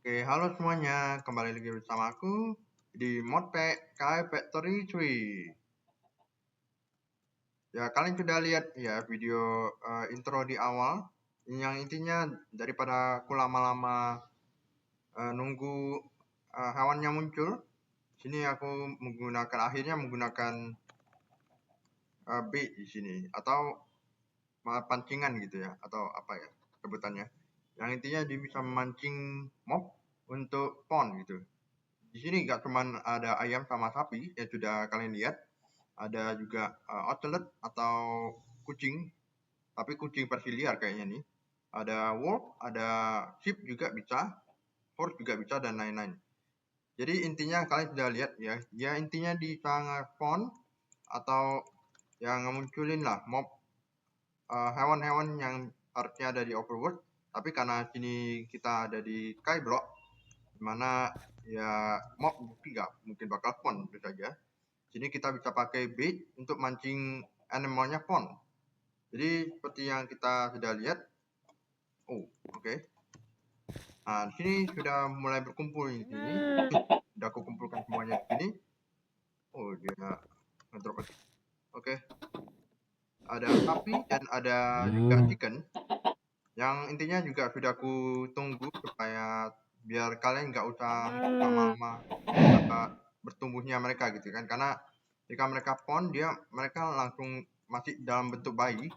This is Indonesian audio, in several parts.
Oke, halo semuanya. Kembali lagi bersama aku di Modpack Kai Factory 3. Ya, kalian sudah lihat ya video intro di awal. Yang intinya daripada aku lama-lama nunggu hewannya muncul, sini aku akhirnya menggunakan bait di sini atau pancingan gitu ya, atau apa ya sebutannya. Yang intinya dia bisa memancing mob untuk pon gitu. Di sini nggak cuma ada ayam sama sapi yang sudah kalian lihat, ada juga ocelot atau kucing, tapi kucing versi liar kayaknya nih. Ada wolf, ada sheep juga bisa, horse juga bisa dan lain-lain. Jadi intinya kalian sudah lihat ya intinya di sangat pon atau yang munculin lah mob hewan-hewan yang harusnya ada di overworld, tapi karena sini kita ada di skyblock, dimana ya mob nggak mungkin bakal pon itu saja. Sini kita bisa pakai bait untuk mancing animalnya pon. Jadi seperti yang kita sudah lihat. Oke. Nah, di sini sudah mulai berkumpul di sini. Sudah aku kumpulkan semuanya di sini. Dia ngedrop. Oke. Ada sapi dan ada juga chicken. Yang intinya juga sudah aku tunggu supaya biar kalian nggak usah lama-lama bertumbuhnya mereka gitu kan, karena jika mereka pon mereka langsung masih dalam bentuk bayi,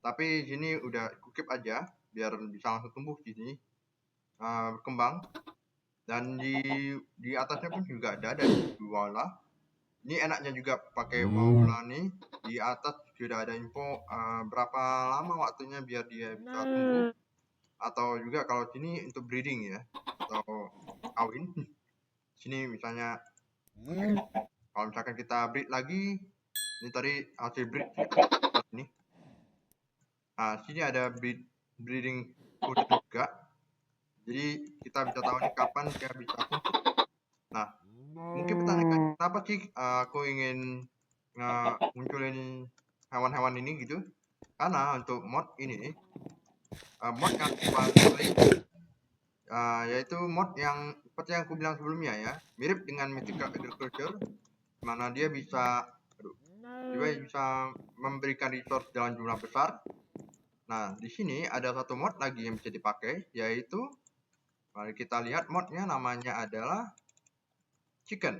tapi sini udah kukip aja biar bisa langsung tumbuh di sini berkembang. Dan di atasnya pun juga ada Waula. Ini enaknya juga pakai Waula nih, di atas sudah ada info berapa lama waktunya biar dia bisa tumbuh, atau juga kalau sini untuk breeding ya atau kawin. Sini misalnya kalau misalkan kita breed lagi, ini tadi hasil breed ini. Nah, sini ada breeding food juga. Jadi kita bisa tahu nih kapan dia bisa tumbuh. Nah, mungkin pertanyaan kenapa sih aku ingin munculin hewan-hewan ini gitu? Karena untuk mod ini, mod yang paling yaitu mod yang seperti yang aku bilang sebelumnya ya, mirip dengan Mythical Agriculture, mana dia bisa memberikan resource dalam jumlah besar. Nah, di sini ada satu mod lagi yang bisa dipakai, yaitu mari kita lihat modnya, namanya adalah Chicken.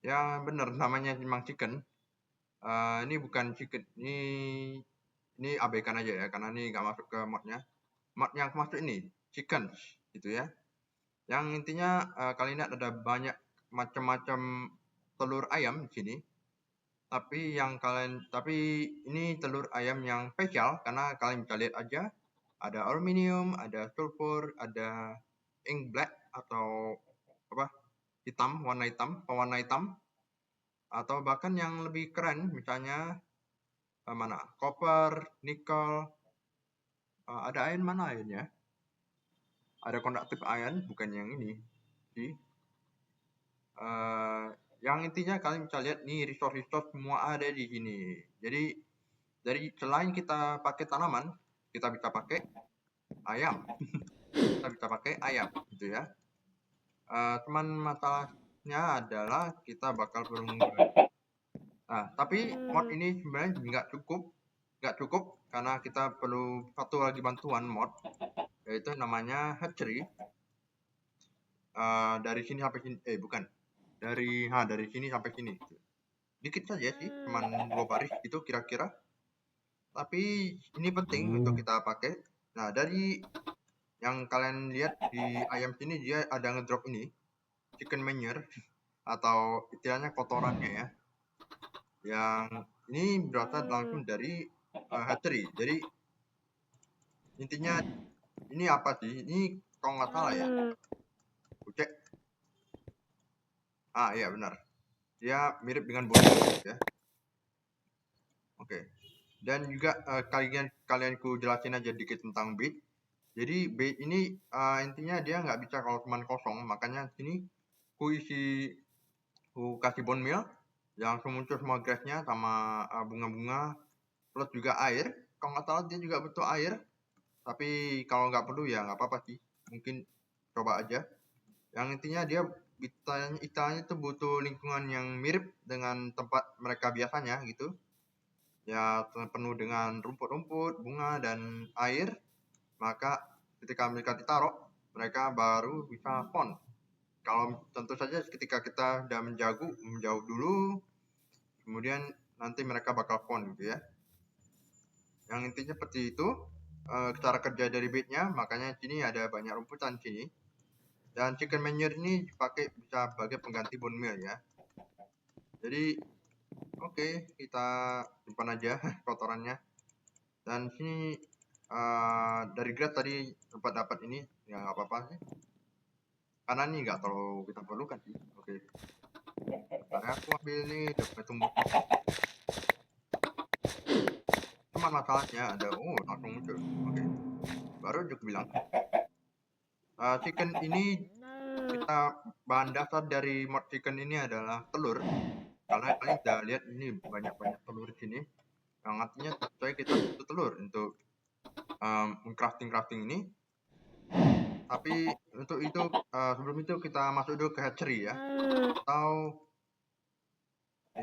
Ya benar, namanya memang Chicken. Ini bukan Chicken, ini abaikan aja ya, karena ini nggak masuk ke modnya. Mod yang masuk ini Chicken gitu ya. Yang intinya kalian lihat ada banyak macam-macam telur ayam di sini. Tapi ini telur ayam yang spesial karena kalian bisa lihat aja ada aluminium, ada sulfur, ada ink black atau apa pewarna hitam, atau bahkan yang lebih keren misalnya copper, nickel, ada iron, mana ironnya? Ada conductive iron, bukan yang ini sih. Yang intinya kalian bisa lihat nih resource semua ada di sini. Jadi selain kita pakai tanaman, kita bisa pakai ayam. Kita bisa pakai ayam gitu ya. Cuman masalahnya adalah kita bakal perlu tapi mod ini sebenarnya nggak cukup karena kita perlu satu lagi bantuan mod, yaitu namanya hatchery. Dari sini sampai sini bukan dari sini sampai sini dikit saja sih, cuman 2 baris itu kira-kira, tapi ini penting untuk kita pakai. Nah, dari yang kalian lihat di ayam sini, dia ada ngedrop ini chicken manure atau istilahnya kotorannya ya, yang ini berasal langsung dari hatchery. Jadi intinya ini apa sih, ini kalau nggak salah ya, cek. Iya benar, dia mirip dengan bonus ya. Oke. Dan juga kalian ku jelasin aja dikit tentang bait. Jadi bait ini intinya dia nggak bisa kalau cuma kosong, makanya sini ku kasih bone meal yang langsung muncul semua grassnya sama bunga-bunga, plus juga air. Kalau nggak salah dia juga butuh air, tapi kalau nggak perlu ya nggak apa-apa sih. mungkin coba aja. Yang intinya dia istilahnya itu butuh lingkungan yang mirip dengan tempat mereka biasanya gitu. Ya penuh dengan rumput-rumput, bunga dan air. Maka ketika mereka ditaruh, mereka baru bisa spawn. Kalau tentu saja ketika kita udah menjauh dulu, kemudian nanti mereka bakal spawn gitu ya. Yang intinya seperti itu. Cara kerja dari baitnya, makanya sini ada banyak rumputan sini. Dan chicken manure ini dipakai bisa sebagai pengganti bone meal ya. Jadi oke, kita simpan aja kotorannya. Dan sini dari grade tadi dapat ini ya nggak apa-apa sih. Karena ini nggak terlalu kita perlukan sih. Oke. Nah, aku ambil ini dapat tumbuh. Cuma masalahnya ada langsung muncul. Oke. Baru juga bilang chicken ini kita bahan dasar dari mod chicken ini adalah telur. Karena kalian sudah lihat ini banyak-banyak telur di sini. Yang artinya saya kita butuh telur untuk crafting ini. Tapi untuk itu sebelum itu kita masuk dulu ke hatchery ya. Atau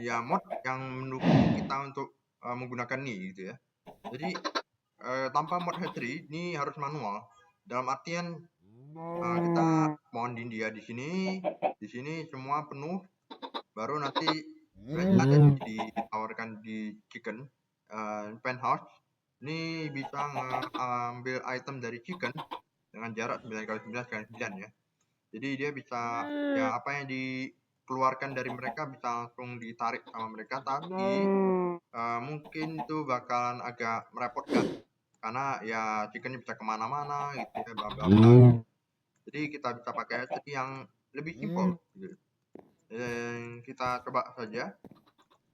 ya mod yang mendukung kita untuk menggunakan ini gitu ya. Jadi tanpa mod hatchery ini harus manual. Dalam artian kita pounding dia di sini semua penuh, baru nanti ada ditawarkan di chicken penthouse. Ini bisa ngambil item dari chicken dengan jarak 9x9x9 ya. Jadi dia bisa ya apa yang dikeluarkan dari mereka bisa langsung ditarik sama mereka, tapi mungkin itu bakalan agak merepotkan karena ya chickennya bisa kemana-mana gitu ya, bla bla bla. Jadi kita bisa pakai hatchery yang lebih simpel gitu. Dan kita coba saja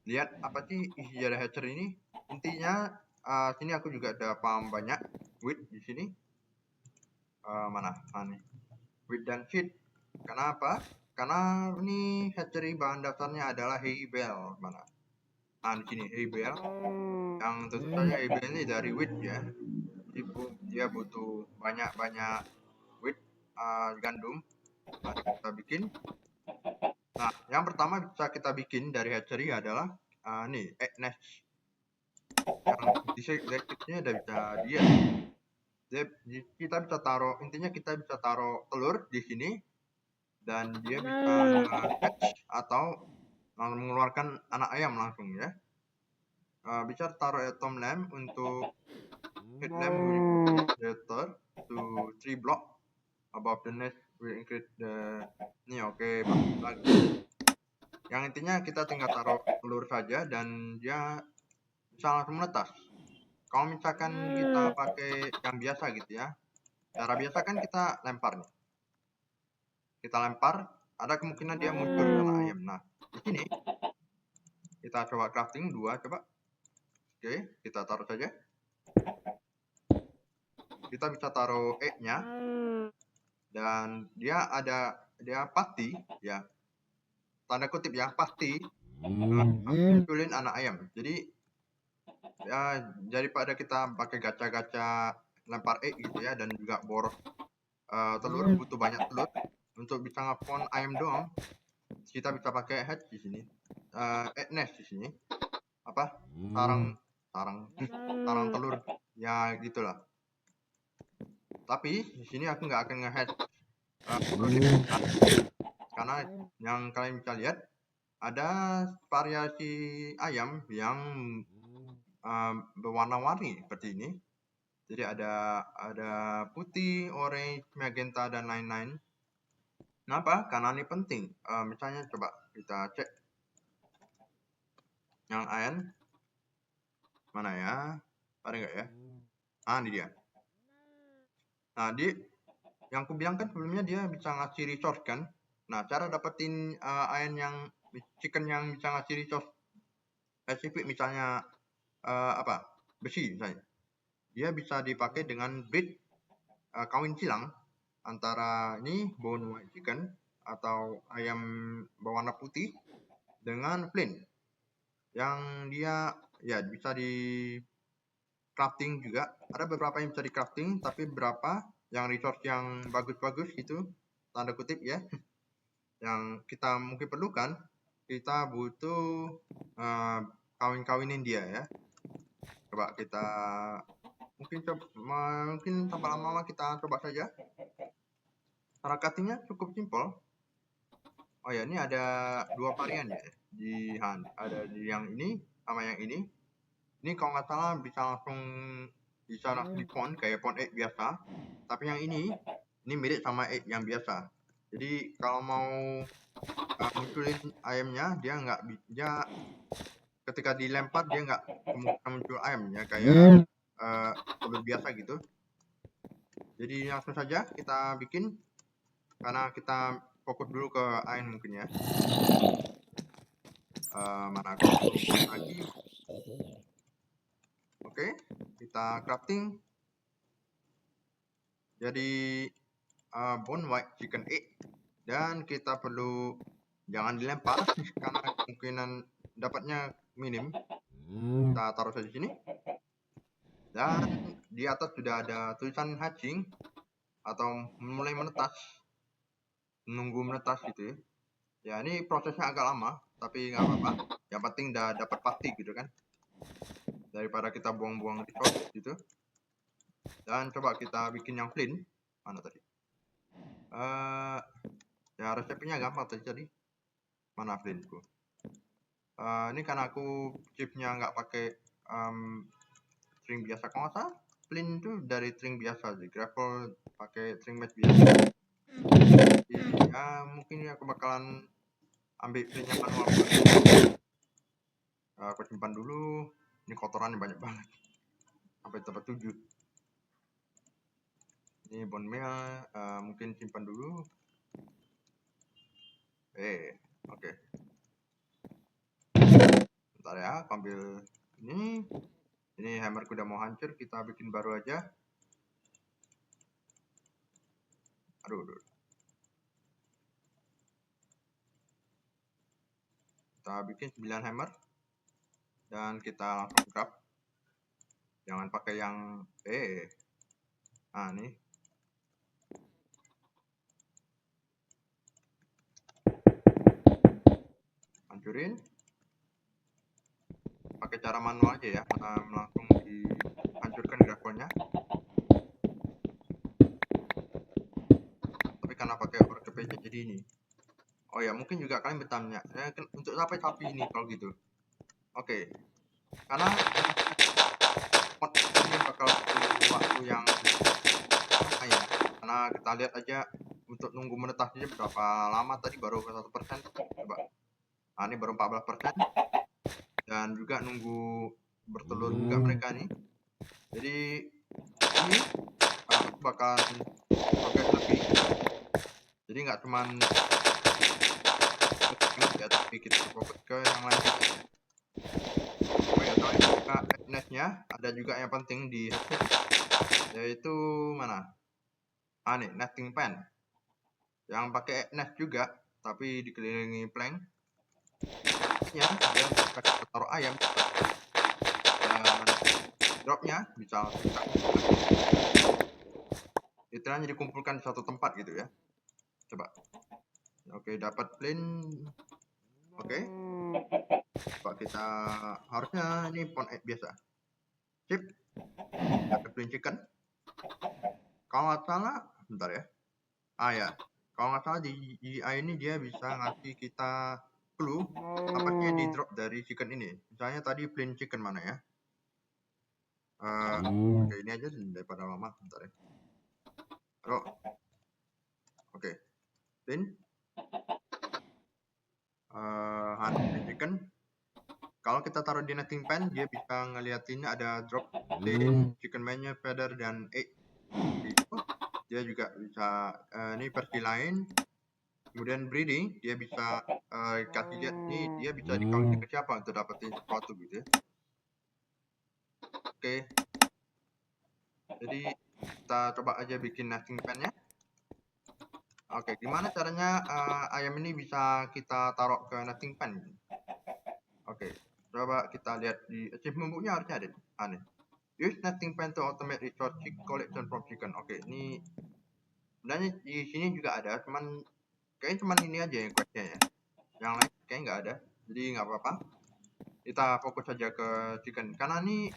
lihat apa sih isi dari hatchery ini. Intinya sini aku juga ada paham banyak wheat di sini. Mana nih wheat dan feed. Kenapa? Karena ini hatchery bahan dasarnya adalah hay bale. Mana? Nah di sini hay bale. Yang tentu saja hay bale ini dari wheat ya. Jadi dia butuh banyak wheat gandum. Mari kita bikin. Nah, yang pertama bisa kita bikin dari hatchery adalah nih egg nest. Yang deskripsinya udah bisa dia. Kita bisa taruh, intinya kita bisa taruh telur di sini dan dia bisa hatch atau mengeluarkan anak ayam langsung ya. Bisa taruh atom lamp untuk heat lamp will shelter to 3 block above the nest will increase the ini oke, bagus lagi. Yang intinya kita tinggal taruh telur saja dan dia bisa langsung menetas. Kalau misalkan kita pakai yang biasa gitu ya, cara biasa kan kita lempar nih. Kita lempar, ada kemungkinan dia muncul anak ayam. Nah, di sini kita coba crafting 2 coba. Oke, kita taruh saja. Kita bisa taruh egg-nya dan dia pasti ya, tanda kutip ya, pasti munculin anak ayam. Jadi ya daripada kita pakai gacha-gacha lempar egg gitu ya dan juga boros telur, butuh banyak telur untuk bisa ngapon ayam doang, kita bisa pakai hatch di sini, egg nest di sini, apa sarang telur ya gitulah. Tapi di sini aku nggak akan nge-hatch karena yang kalian bisa lihat ada variasi ayam yang berwarna-warni seperti ini. Jadi ada putih, orange, magenta dan lain-lain. Kenapa? Karena ini penting. Misalnya coba kita cek yang iron mana ya? Ada nggak ya? Ini dia. Nah, yang aku bilang kan sebelumnya dia bisa ngasih resource kan. Nah, cara dapetin iron yang chicken yang bisa ngasih resource spesifik misalnya besi misalnya. Dia bisa dipakai dengan breed kawin silang antara ini bone white chicken atau ayam berwarna putih dengan plain yang dia ya bisa di crafting juga. Ada beberapa yang bisa di crafting, tapi beberapa yang resource yang bagus-bagus gitu, tanda kutip ya, yang kita mungkin perlukan, kita butuh kawin-kawinin dia ya. Coba kita mungkin tanpa lama-lama kita coba saja. Cara cuttingnya cukup simpel. Oh ya, ini ada 2 varian ya di Han. Ada di yang ini sama yang ini. Ini kalau nggak salah bisa langsung di pond kayak pond egg biasa. Tapi yang ini mirip sama egg yang biasa. Jadi kalau mau munculin ayamnya, dia ketika dilempar dia nggak kemungkinan muncul ayamnya kayak telur biasa gitu. Jadi langsung saja kita bikin, karena kita fokus dulu ke air mungkin ya. Mana aku lagi. Oke, kita crafting. Jadi bone white chicken egg, dan kita perlu jangan dilempar karena kemungkinan dapatnya minim. Kita taruh saja di sini. Dan di atas sudah ada tulisan hatching atau mulai menetas, menunggu menetas gitu ya. Ya, ini prosesnya agak lama, tapi nggak apa-apa. Yang penting udah dapat pasti gitu kan, daripada kita buang-buang resource gitu. Dan coba kita bikin yang clean. Mana tadi? Ya resepnya gampang tadi. Mana flintku? Ini karena aku chipnya nggak pakai string biasa. Kalau nggak salah, flint itu dari string biasa sih. Gravel pakai string match biasa. Jadi mungkin aku bakalan ambil flintnya manual. Aku simpan dulu. Ini kotorannya banyak banget. Sampai tempat 7. Ini bone meal, mungkin simpan dulu. Oke. Bentar ya, ambil ini. Ini hammer udah mau hancur, kita bikin baru aja. Aduh. Kita bikin 9 hammer. Dan kita langsung craft. Jangan pakai yang nih. Hancurin. Pakai cara manual aja ya, langsung dihancurkan gravelnya. Tapi karena pakai workbench jadi ini. Oh ya, mungkin juga kalian bertanya, untuk sampai sapi ini kalau gitu. Oke. Karena ini bakal butuh waktu yang ya. Karena kita lihat aja untuk nunggu menetasnya berapa lama tadi, baru 1%. Coba. Nah, ini baru 14%. Dan juga nunggu bertelur juga mereka nih. Jadi ini aku bakal progres lebih. Jadi nggak cuman ya, tapi kita fokus ke yang lain. Oh ya, soalnya nestnya ada juga yang penting di yaitu mana? Nih, nesting pen. Yang pakai nest juga, tapi dikelilingi plank. Ya, dia bisa taruh ayam. Dan dropnya bisa istilahnya dikumpulkan di satu tempat gitu ya. Coba. Oke, dapat plain. Oke. Coba kita, harusnya ini pond egg biasa. Sip. Dapat plain chicken. Kalau nggak salah, bentar ya. Ya. Kalau nggak salah di ini dia bisa ngasih kita clue dapatnya di drop dari chicken ini. Misalnya tadi plain chicken mana ya? Oke, ini aja daripada lama, bentar ya. Oke. Plain. Plain chicken. Kalau kita taruh di netting pen, dia bisa ngeliatin ada drop plain chicken menu, feather, dan egg. Itu dia juga bisa ini versi lain. Kemudian breeding, dia bisa kasih lihat nih, dia bisa dikawinin ke siapa untuk dapetin sesuatu gitu ya. Oke. Jadi kita coba aja bikin nesting pen-nya. Oke, gimana caranya ayam ini bisa kita taruh ke nesting pen? Oke, coba kita lihat di achievement book-nya, harusnya ada. Aneh. use netting pen to automate resource collection from chicken. Oke, ini sebenarnya di sini juga ada, kayaknya cuman ini aja yang questnya ya. Yang lain kayaknya nggak ada, jadi nggak apa-apa. Kita fokus saja ke chicken karena ini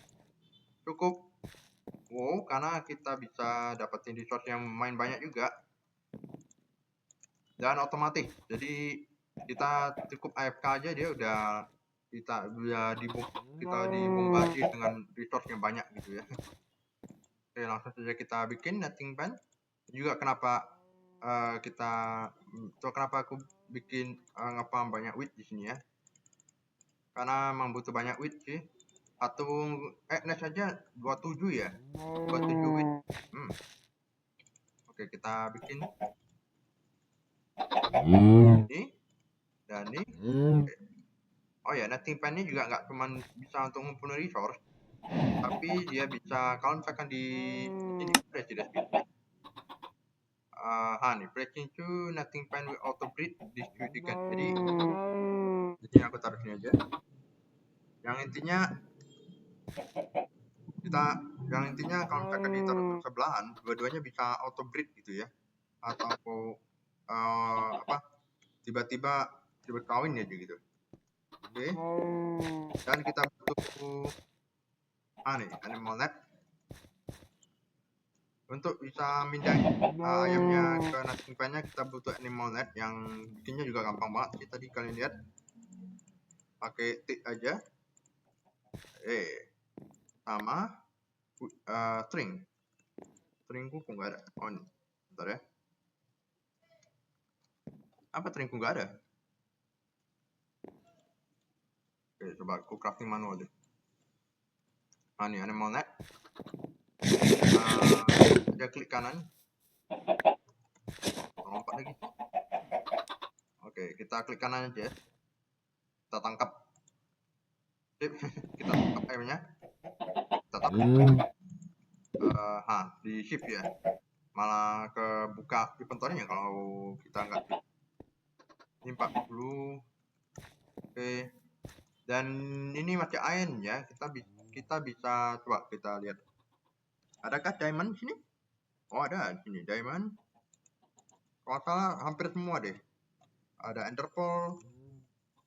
cukup wow, karena kita bisa dapetin resource yang main banyak juga dan otomatis. Jadi kita cukup AFK aja dia udah kita dibombardir dengan resource yang banyak gitu ya. Oke, langsung saja kita bikin netting pen. Juga kenapa kenapa aku bikin ngepam banyak wheat di sini ya. Karena memang butuh banyak wheat sih. Net saja 27 ya. 27 wheat. Oke, kita bikin ini dan ini. Oke. Oh ya, netting pen ini juga nggak cuma bisa untuk mempunyai resource, tapi dia bisa kalau misalkan di ini press tidak speed. Nih pressing to netting pen with auto breed distribution. Jadi di sini aku taruh sini aja. Yang intinya kalau misalkan ditaruh sebelahan, dua-duanya bisa auto breed gitu ya, atau tiba-tiba kawin aja gitu. Oke. Dan kita butuh nih animal net untuk bisa mindahin ayamnya ke netting pen-nya. Kita butuh animal net yang bikinnya juga gampang banget sih. Tadi kalian lihat pakai tick aja sama stringku kok nggak ada. Oh ini bentar ya, apa stringku nggak ada. Oke, coba aku crafting manual deh. Ini animal net. Dia klik kanan, lompat lagi. Oke, kita klik kanan aja, kita tangkap. Sip. Kita tangkap ayamnya, kita tangkap. Di shift ya, malah kebuka inventory-nya kalau kita nggak ini 40. Oke, dan ini masih iron ya. Kita bisa coba kita lihat, adakah diamond di sini? Oh ada di sini diamond. Kalau salah hampir semua deh. Ada ender pearl,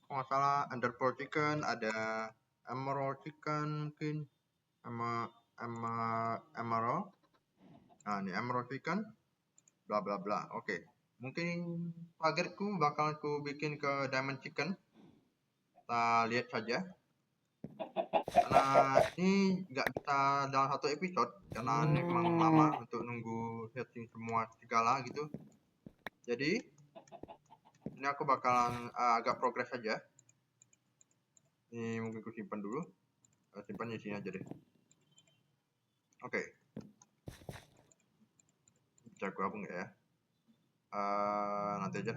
kalau salah ender pearl chicken, ada emerald chicken mungkin, sama emerald. Ini emerald chicken, bla bla bla. Oke, mungkin targetku bakal aku bikin ke diamond chicken. Kita lihat saja. Karena ini nggak bisa dalam satu episode, karena ini memang lama untuk nunggu setting semua segala gitu. Jadi ini aku bakalan agak progres saja. Ini mungkin aku simpan dulu. Simpan di sini aja deh. Oke. Bisa aku hapus nggak ya? Nanti aja.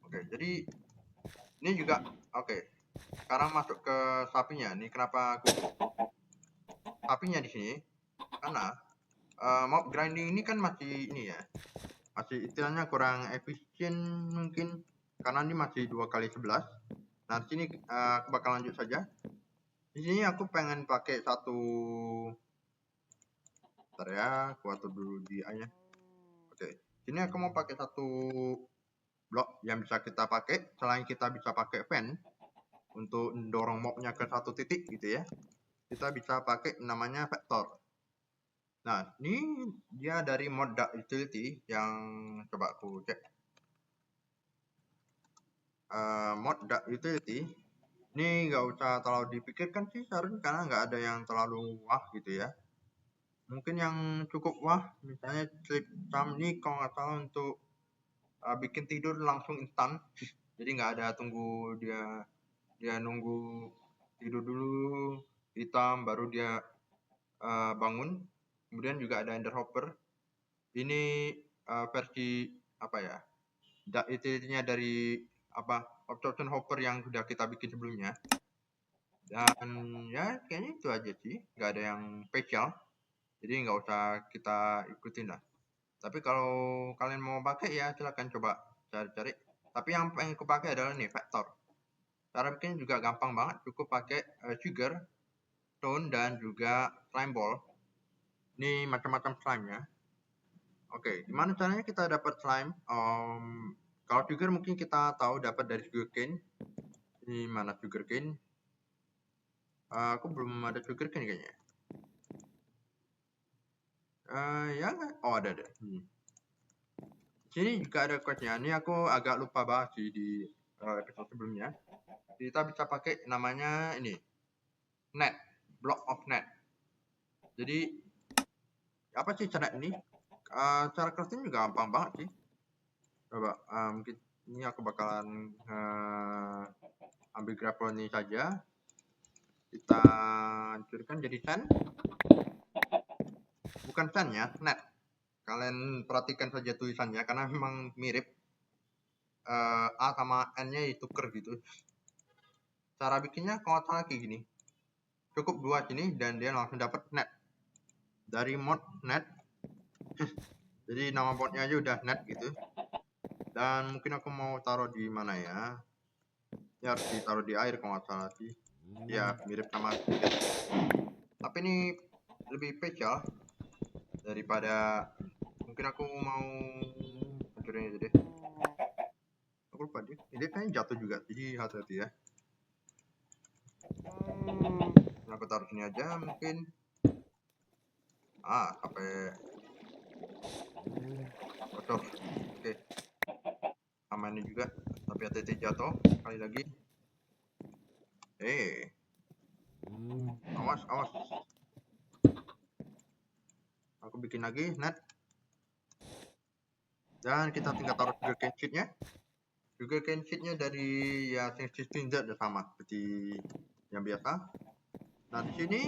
Oke, jadi ini juga oke. Sekarang masuk ke sapinya. Ini kenapa aku sapinya di sini? Karena mob grinding ini kan masih ini ya, masih istilahnya kurang efisien mungkin, karena ini masih 2x11. Nah di sini aku bakal lanjut saja. Di sini aku pengen pakai satu, bentar ya, aku atur dulu di A-nya. Oke, sini aku mau pakai satu blok yang bisa kita pakai selain kita bisa pakai fan untuk mendorong mobnya ke satu titik gitu ya. Kita bisa pakai namanya vector. Nah, ini dia dari mod Dark Utility yang coba aku cek. Mod Dark Utility ini nggak usah terlalu dipikirkan sih seharusnya, karena nggak ada yang terlalu wah gitu ya. Mungkin yang cukup wah misalnya sleep time ini kalau nggak salah untuk bikin tidur langsung instan. Jadi nggak ada tunggu dia nunggu tidur dulu hitam baru dia bangun. Kemudian juga ada Ender Hopper. Ini versi apa ya? Utility-nya dari Absorption Hopper yang sudah kita bikin sebelumnya. Dan ya kayaknya itu aja sih, nggak ada yang spesial. Jadi nggak usah kita ikutin lah. Tapi kalau kalian mau pakai ya silahkan coba cari-cari. Tapi yang pengen aku pakai adalah nih vector. Cara bikin juga gampang banget, cukup pakai sugar redstone dan juga slime ball. Ini macam-macam slime-nya. Oke, gimana caranya kita dapat slime? Kalau sugar mungkin kita tahu dapat dari sugarcane. Ini mana sugarcane? Aku belum ada sugarcane kayaknya. Ya, oh ada. Sini juga ada questnya. Ini aku agak lupa bahas sih di episode sebelumnya. Kita bisa pakai namanya ini, net, block of net. Jadi apa sih cara ini? Cara crafting juga gampang banget sih. Coba mungkin ini aku bakalan ambil gravel ini saja. Kita hancurkan jadi sand. Bukan sand ya, net. Kalian perhatikan saja tulisannya karena memang mirip. A sama N-nya ditukar gitu. Cara bikinnya kalau salah kayak gini. Cukup 2 sini dan dia langsung dapat net. Dari mod net. Jadi nama modnya aja udah net gitu. Dan mungkin aku mau taruh di mana ya? Ini harus ditaruh di air kalau nggak salah sih. Ya mirip sama sedikit. Tapi ini lebih spesial daripada mungkin aku mau hancurin aja deh. Aku lupa deh. Ini kayaknya jatuh juga. Jadi hati-hati ya. Nah, aku taruh sini aja mungkin. Sampai bocor. Oke. Sama ini juga. Tapi hati-hati jatuh. Sekali lagi. Awas. Aku bikin lagi net. Dan kita tinggal taruh sugarcane sheet-nya. Sugarcane sheet-nya dari ya sing udah sama seperti yang biasa. Nah di sini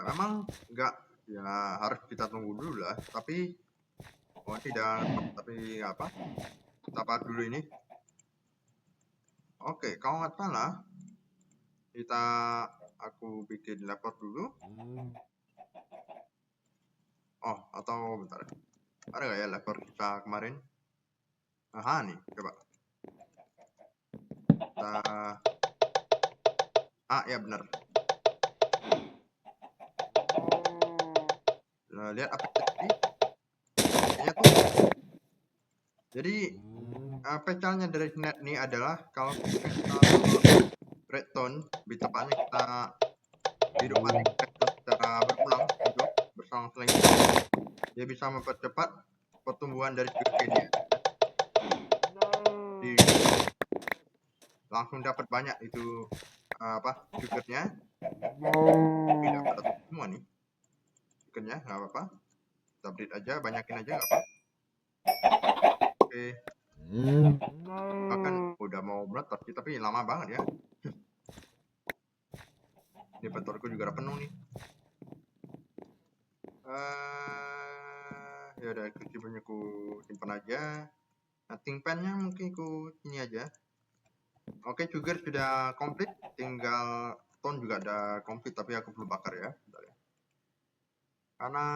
memang nggak ya harus kita tunggu dulu lah. Tapi apa? Kita bahas dulu ini. Oke, kalau nggak salah aku bikin laptop dulu. Oh, atau bentar. Ada nggak ya laptop kita kemarin? Aha nih, coba. Ya benar. Lihat apa tadi? Jadi pecahnya dari net ini adalah kalau kita redstone, tepatnya kita hidupkan redstone secara berulang gitu, berselang-seling, dia bisa mempercepat pertumbuhan dari sugarcane-nya. Langsung dapat banyak itu sugarnya. Tidak dapat semua nih sugarnya, nggak apa-apa. Kita breed aja, banyakin aja nggak apa-apa. Oke. Bahkan udah mau meletak sih, tapi lama banget ya. Ini inventorku juga udah penuh nih. Ya udah, kecilnya ku simpan aja. Ting pen-nya mungkin ku ini aja. Oke, sugar sudah komplit, tinggal stone juga ada komplit, tapi aku perlu bakar ya. Bentar ya. Karena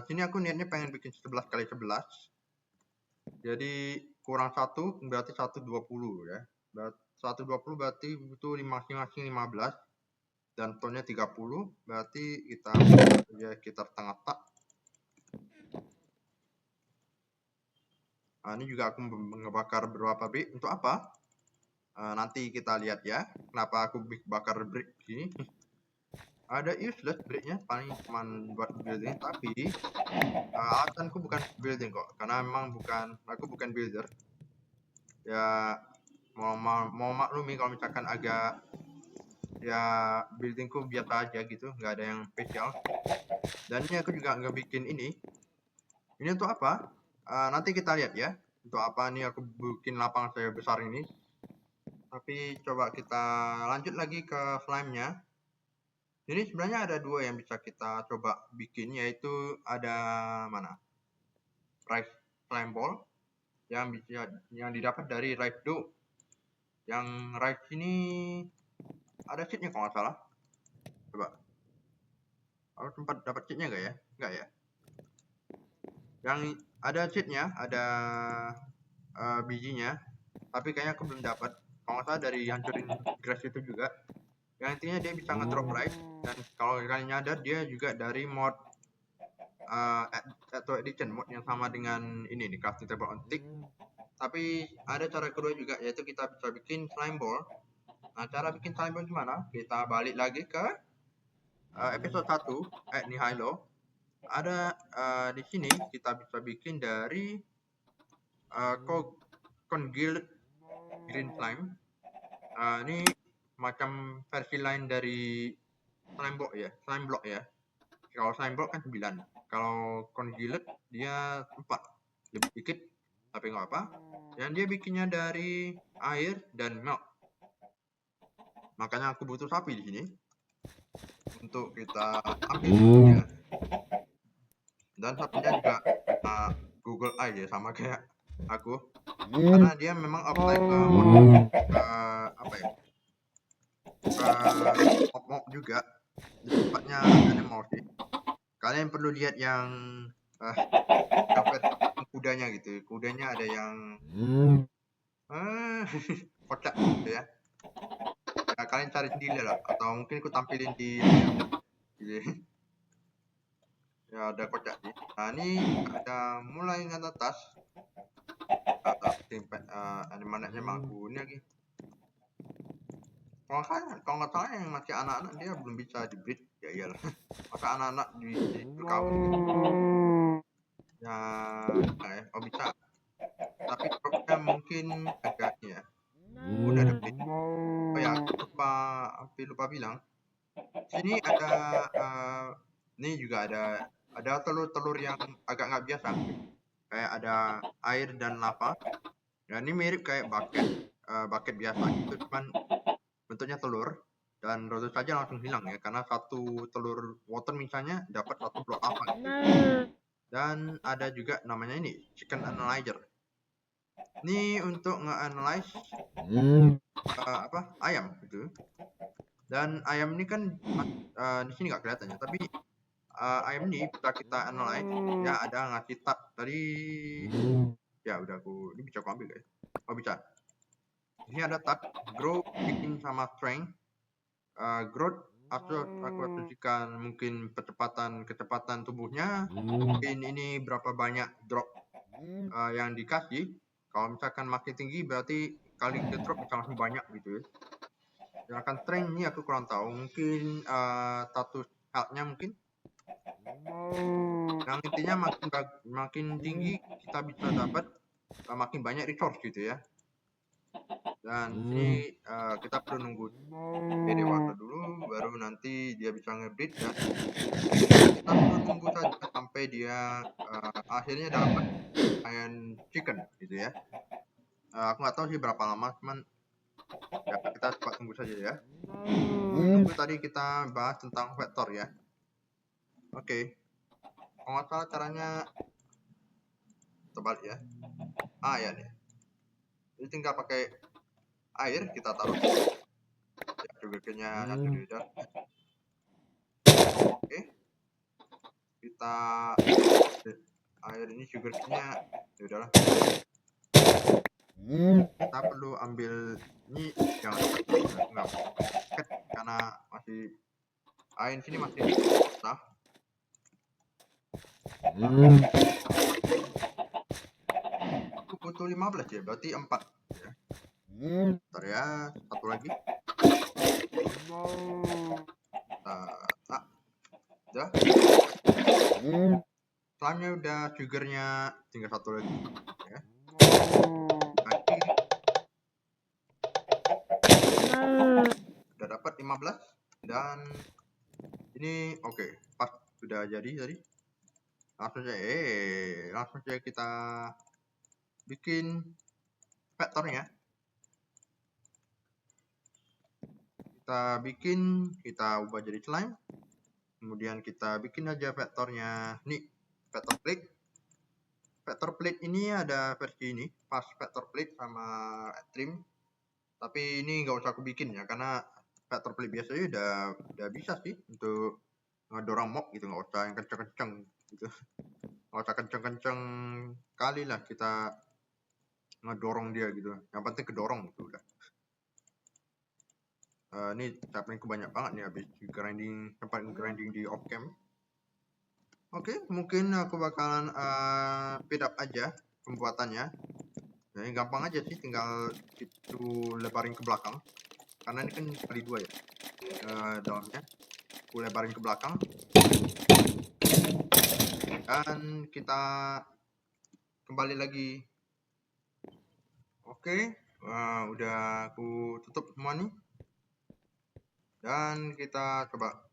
sini aku niatnya pengen bikin 11 kali 11. Jadi kurang 1 berarti 120 ya. 120 berarti butuh masing-masing 15 dan tonnya 30, berarti kita ya sekitar setengah tak. Ini juga aku ngebakar beberapa brick untuk apa? Nanti kita lihat ya. Kenapa aku bakar brick gini? Ada useless bricknya, paling cuma buat building, tapi alasanku bukan building kok, karena memang aku bukan builder. Ya mau maklumi kalau misalkan agak ya buildingku biasa aja gitu, nggak ada yang spesial. Dan ini aku juga nggak bikin ini untuk apa? Nanti kita lihat ya untuk apa nih aku bikin lapangan saya besar ini. Tapi coba kita lanjut lagi ke slime-nya. Jadi sebenarnya ada 2 yang bisa kita coba bikin, yaitu ada mana? Rice slime ball yang didapat dari rice dough. Yang rice ini ada cheatnya kalau nggak salah. Coba. Aku sempat dapat cheatnya nggak ya? Nggak ya. Yang ada cheatnya, ada bijinya, tapi kayaknya aku belum dapat. Kalau nggak salah dari hancurin grass itu juga. yang intinya dia bisa ngedrop rice, dan kalau kalian nyadar dia juga dari mod atau edition mod yang sama dengan ini nih, crafting table on tick. Tapi ada cara kedua juga, yaitu kita bisa bikin slime ball. Nah, cara bikin slime ball gimana? Kita balik lagi ke episode 1 Nihilo. Ada di sini kita bisa bikin dari congealed green slime. Ini macam versi lain dari slime block ya. Kalau slime block kan 9. Kalau congealed dia 4. Lebih dikit, tapi nggak apa. Dan dia bikinnya dari air dan milk. Makanya aku butuh sapi di sini untuk kita ambil ya. Dan sapinya juga Google Eye ya, sama kayak aku. Karena dia memang apply ke apa ya? Mop juga. Tempatnya animal sih. Kalian perlu lihat yang kudanya gitu. Kudanya ada yang kocak gitu ya. Ya kalian cari sendiri lah, atau mungkin aku tampilin di gitu. Ya ada kocak sih. Nah ini ada mulai ngetetas animannya mampu ini lagi. Kalau nggak salah yang masih anak-anak dia belum bisa di breed, ya iyalah. Masa anak-anak di kawin ya, oh bisa, tapi dropnya mungkin agak ya udah ada breed. Oh ya, aku lupa bilang, sini ada ini juga ada telur-telur yang agak nggak biasa, kayak ada air dan lava. Ya ini mirip kayak bucket biasa gitu, cuman bentuknya telur, dan tentu saja langsung hilang ya, karena satu telur water misalnya dapat satu blok lava gitu. Dan ada juga namanya ini chicken analyzer. Ini untuk nge-analyze ayam gitu. Dan ayam ini kan di sini nggak kelihatannya, tapi ayam ini bisa kita analyze ya. Ada ngasih tab tadi ya, udah ini bisa aku ambil guys. Oh bisa. Ini ada tab grow, picking sama strength. Growth aku asumsikan mungkin kecepatan tubuhnya, mungkin ini berapa banyak drop yang dikasih. Kalau misalkan makin tinggi berarti kali ke drop bisa langsung banyak gitu ya. Sedangkan strength ini aku kurang tahu, mungkin status health-nya mungkin. Yang intinya makin tinggi kita bisa dapat makin banyak resource gitu ya. Dan ini kita perlu nunggu dia dewasa dulu, baru nanti dia bisa ngebreed, dan kita perlu tunggu saja sampai dia akhirnya dapat iron chicken gitu ya. Aku nggak tahu sih berapa lama, cuman ya kita cepat tunggu saja ya. Tunggu tadi kita bahas tentang vektor ya. Oke. Kalau nggak salah caranya terbalik ya. Ya nih. Jadi tinggal pakai air kita taruh. Ya sugarcane-nya sudah. Oke. Kita air ini sugarcane-nya ya udahlah. Kita perlu ambil ini, jangan enggak karena masih air sini masih nah. Aku butuh 15 ya, berarti 4 ya. Bentar ya, satu lagi. Udah. Slime-nya udah, sugarnya tinggal satu lagi ya. Udah dapat 15 dan ini oke, pas sudah jadi tadi. Langsung saja kita bikin vektornya. Kita ubah jadi slime. Kemudian kita bikin aja vektornya. Nih, vector plate. Vector plate ini ada versi ini, pas vector plate sama trim. Tapi ini nggak usah aku bikin ya, karena vector plate biasanya udah bisa sih untuk ngedorong mob gitu, nggak usah yang kenceng-kenceng gitu. Nggak usah kenceng-kenceng kali lah kita ngedorong dia gitu. Yang penting kedorong gitu udah. Ini capringku banyak banget nih habis grinding, tempat grinding di off cam. Oke, mungkin aku bakalan speed up aja pembuatannya. Nah, ini gampang aja sih, tinggal itu lebarin ke belakang. Karena ini kan kali 2 ya dalamnya. Aku lebarin ke belakang. Dan kita kembali lagi. Oke, udah aku tutup semua nih. Dan kita coba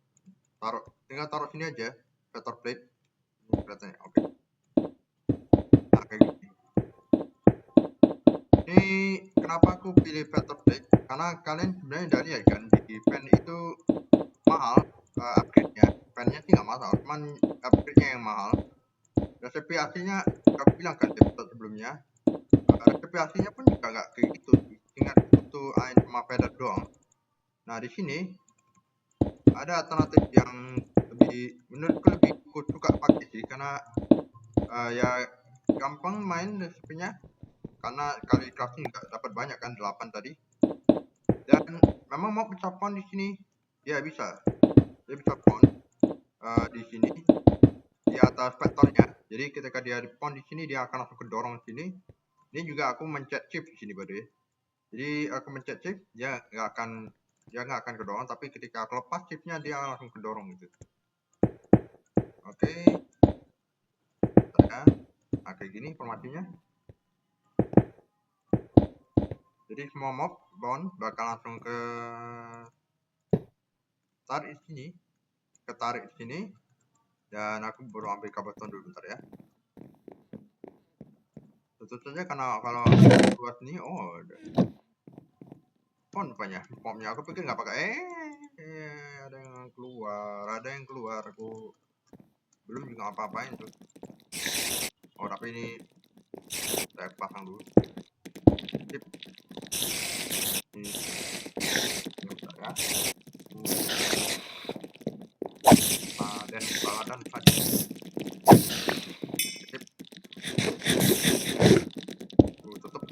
tinggal taruh sini aja, feather plate. Kelihatannya, oke. Nah, kayak gini. Ini kenapa aku pilih feather plate? Karena kalian sebenarnya udah lihat kan di pen itu mahal upgrade-nya. Pennya sih nggak mahal, cuman upgrade-nya yang mahal. Resepi aslinya aku bilang kan di episode sebelumnya, resepi aslinya pun juga nggak kayak gitu. Tinggal butuh iron sama feather doang. Nah di sini ada alternatif yang menurutku lebih aku suka pakai sih, karena ya gampang main resepinya, karena kali crafting nggak dapat banyak kan, 8 tadi. Dan memang mau pecah pohon di sini ya bisa, dia bisa pohon di sini di atas vektornya. Jadi ketika dia di pohon di sini, dia akan langsung kedorong sini. Ini juga aku mencet shift di sini by the way. Jadi aku mencet shift, dia nggak akan kedorong, tapi ketika aku lepas shiftnya dia langsung kedorong gitu. Oke. Nah, kayak gini formasinya. Jadi semua mob bone bakal langsung ketarik di sini. Dan aku baru ambil cobblestone dulu bentar ya. Tentu saja karena kalau buat ini, pon rupanya popnya. Aku pikir nggak pakai. Ada yang keluar. Aku belum juga apa-apain tuh. Tapi ini saya pasang dulu. Sip. Ini bentar ya. Dan saja. Sip. Aku tutup.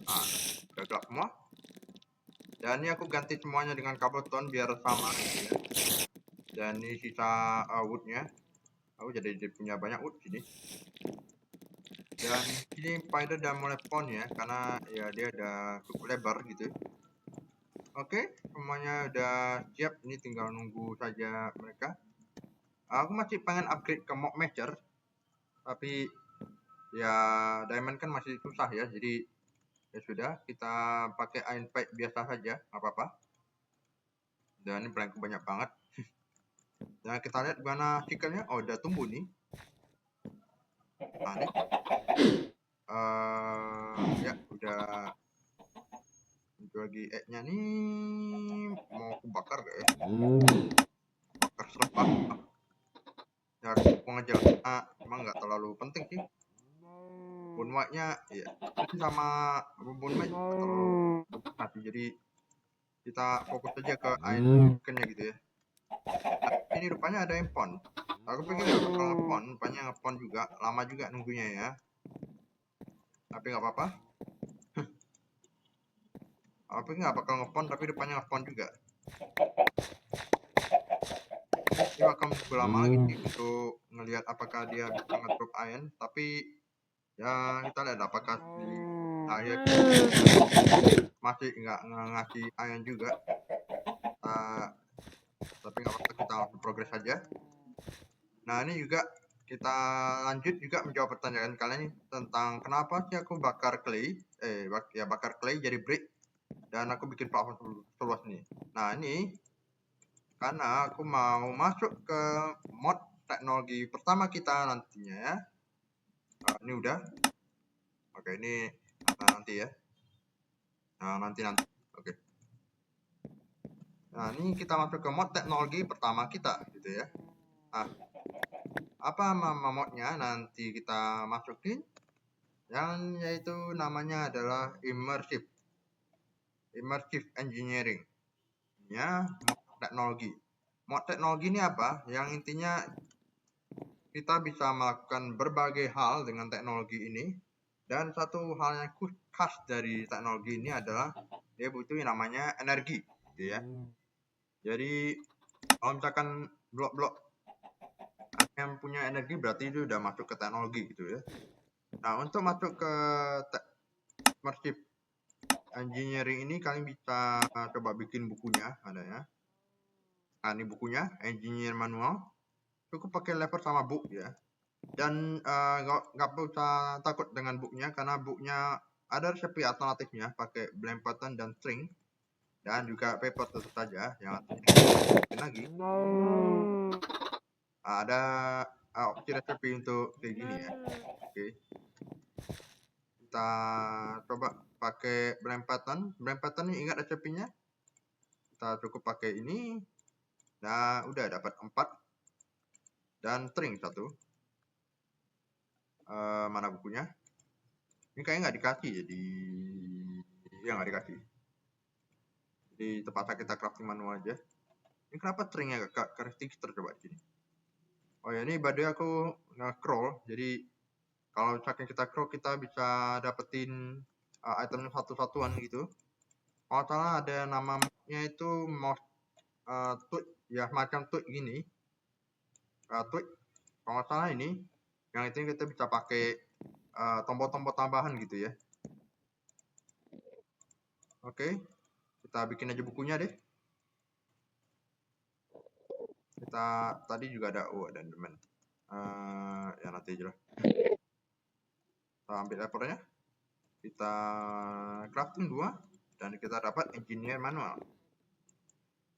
Udah gelap semua. Dan ini aku ganti semuanya dengan cobblestone biar sama gitu ya. Dan ini sisa woodnya. Aku jadi punya banyak wood sini. Dan ini spider udah mulai spawn ya, karena ya dia udah cukup lebar gitu. Oke, semuanya udah siap. Ini tinggal nunggu saja mereka. Aku masih pengen upgrade ke mob master, tapi ya diamond kan masih susah ya, jadi ya sudah, kita pakai iron pipe biasa saja, apa-apa. Dan ini plank banyak banget. Dan kita lihat gimana chickennya. Udah tumbuh nih. Nah nih, ya udah lagi egg-nya nih. Mau aku bakar gak ya? Bakar serempah. Ya harus buang aja lah, emang nggak terlalu penting sih. Bone white-nya ya sama bone white nggak terlalu nanti, jadi kita fokus aja ke iron chicken-nya gitu ya. Nah, ini rupanya ada yang pon. Aku pikir nggak bakal ngepon, rupanya ngepon juga. Lama juga nunggunya ya, tapi nggak apa-apa. Aku nggak bakal ngepon, tapi depannya ngepon juga. Ini akan menunggu lama lagi sih untuk ngelihat apakah dia bisa ngedrop iron, tapi ya kita lihat apakah di akhir masih nggak ngasih iron juga. Tapi nggak apa-apa, kita langsung progres saja. Nah ini juga kita lanjut juga menjawab pertanyaan kalian tentang kenapa sih aku bakar clay, bakar clay jadi brick, dan aku bikin platform seluas ini. Nah ini karena aku mau masuk ke mod teknologi pertama kita nantinya ya. Ini udah. Oke, ini nanti ya. Nah nanti. Oke. Nah ini kita masuk ke mod teknologi pertama kita gitu ya. Nah, apa nama modnya nanti kita masukin, yang yaitu namanya adalah immersive engineering ya, mod teknologi ini apa, yang intinya kita bisa melakukan berbagai hal dengan teknologi ini. Dan satu hal yang khas dari teknologi ini adalah dia butuh yang namanya energi gitu ya. Jadi kalau misalkan blok-blok yang punya energi berarti itu udah masuk ke teknologi gitu ya. Nah, untuk masuk ke Immersive Engineering ini kalian bisa coba bikin bukunya, ada ya. Nah, ini bukunya, Engineer Manual. Cukup pakai lever sama book ya. Dan nggak usah takut dengan booknya, karena booknya ada resep alternatifnya pakai blank pattern dan string. Dan juga paper tentu saja, yang lagi. Ada opsi resepi untuk kayak gini ya. Oke. Kita coba pakai blank pattern. Blank pattern ini ingat resepinya. Kita cukup pakai ini. Nah, udah dapat 4 dan string 1. Mana bukunya? Ini kayaknya nggak dikasih, jadi ya nggak dikasih. Jadi terpaksa kita crafting manual aja. Ini kenapa stringnya gak register coba di sini? Oh ya, ini badai aku nge-scroll. Jadi kalau misalkan kita scroll, kita bisa dapetin item satu-satuan gitu. Kalau salah ada namanya itu mouse tweet ya, macam tweet gini. Tweet kalau salah ini yang itu kita bisa pakai tombol-tombol tambahan gitu ya. Oke, kita bikin aja bukunya deh. Kita tadi juga ada ada enderman. Ya nanti aja lah. Kita ambil levelnya, kita crafting 2 dan kita dapat engineer manual.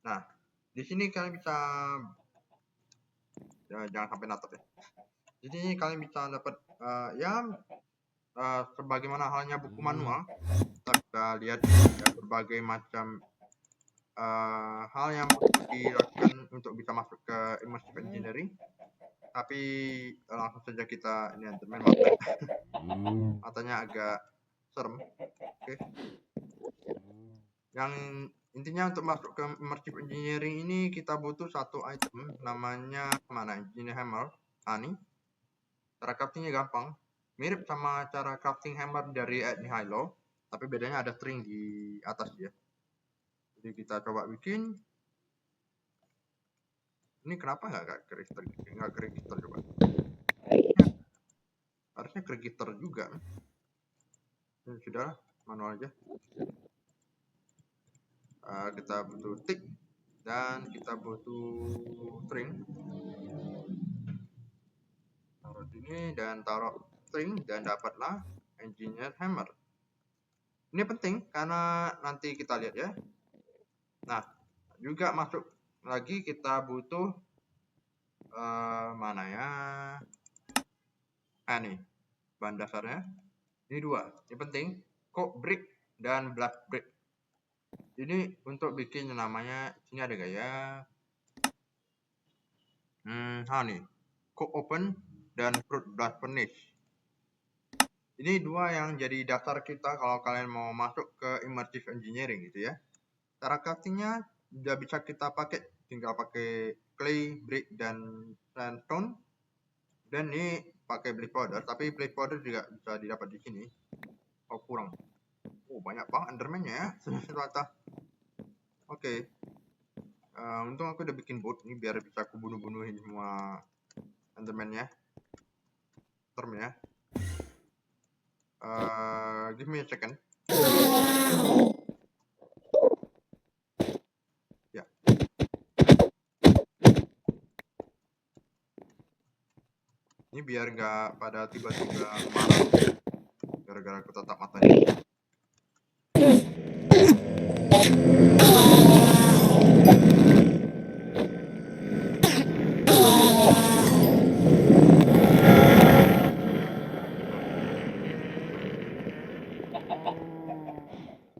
Nah, di sini kalian bisa jangan sampai natap ya. Jadi kalian bisa dapat sebagaimana halnya buku manual, kita bisa lihat ya, berbagai macam hal yang perlu dilakukan untuk bisa masuk ke immersive engineering. Tapi langsung saja kita ini teman matanya agak serem. Oke. Yang intinya untuk masuk ke immersive engineering ini kita butuh satu item namanya mana engineer hammer. Ini cara craftingnya gampang, mirip sama cara crafting hammer dari Nihilo, tapi bedanya ada string di atas ya. Jadi kita coba bikin. Ini kenapa nggak keregister coba? Harusnya keregister juga. Sudah manual aja. Kita butuh tick dan kita butuh string. Taruh sini dan taruh string dan dapatlah engineer hammer. Ini penting karena nanti kita lihat ya. Nah, juga masuk lagi kita butuh mana ya? Nih bahan dasarnya. Ini 2. Ini penting. Coke brick dan black brick. Ini untuk bikin namanya, sini ada gaya. Nih. Coke open dan fruit blast furnace. Ini 2 yang jadi dasar kita kalau kalian mau masuk ke immersive engineering gitu ya. Cara craftingnya udah bisa kita pakai, tinggal pakai clay, brick dan sandstone. Dan ini pakai black powder, tapi black powder juga bisa didapat di sini. Oh kurang. Banyak banget enderman-nya ya. Oke. Untung aku udah bikin bot ini biar bisa aku bunuh-bunuhin semua enderman-nya. Term ya. Give me a second. Ya. Ini biar nggak pada tiba-tiba marah gara-gara aku tatap matanya.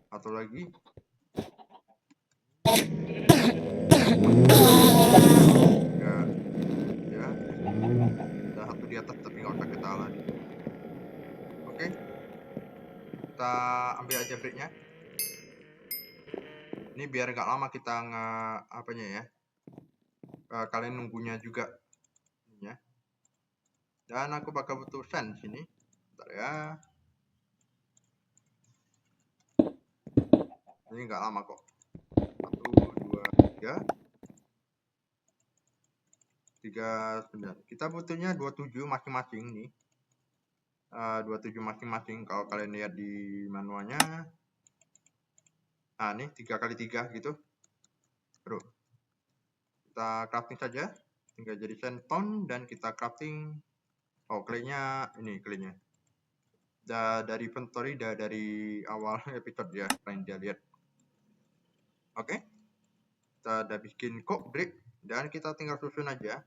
Atau lagi. Ya. Ada satu di atas tapi nggak usah kita lagi. Oke. Kita ambil aja bricknya. Ini biar nggak lama kita apanya ya. Kalian nunggunya juga. Ya. Dan aku bakal butuh sand sini. Bentar ya. Ini nggak lama kok. 1, 2, 3. aja. 39. Kita butuhnya 27 masing-masing nih. 27 masing-masing kalau kalian lihat di manualnya. Nah, ini 3 kali 3 gitu. Terus kita crafting saja. Tinggal jadi sandstone dan kita crafting. Oh, claynya ini claynya. Dari inventory dari awal episode ya, kalian dia lihat. Oke. Kita udah bikin coke brick dan kita tinggal susun aja.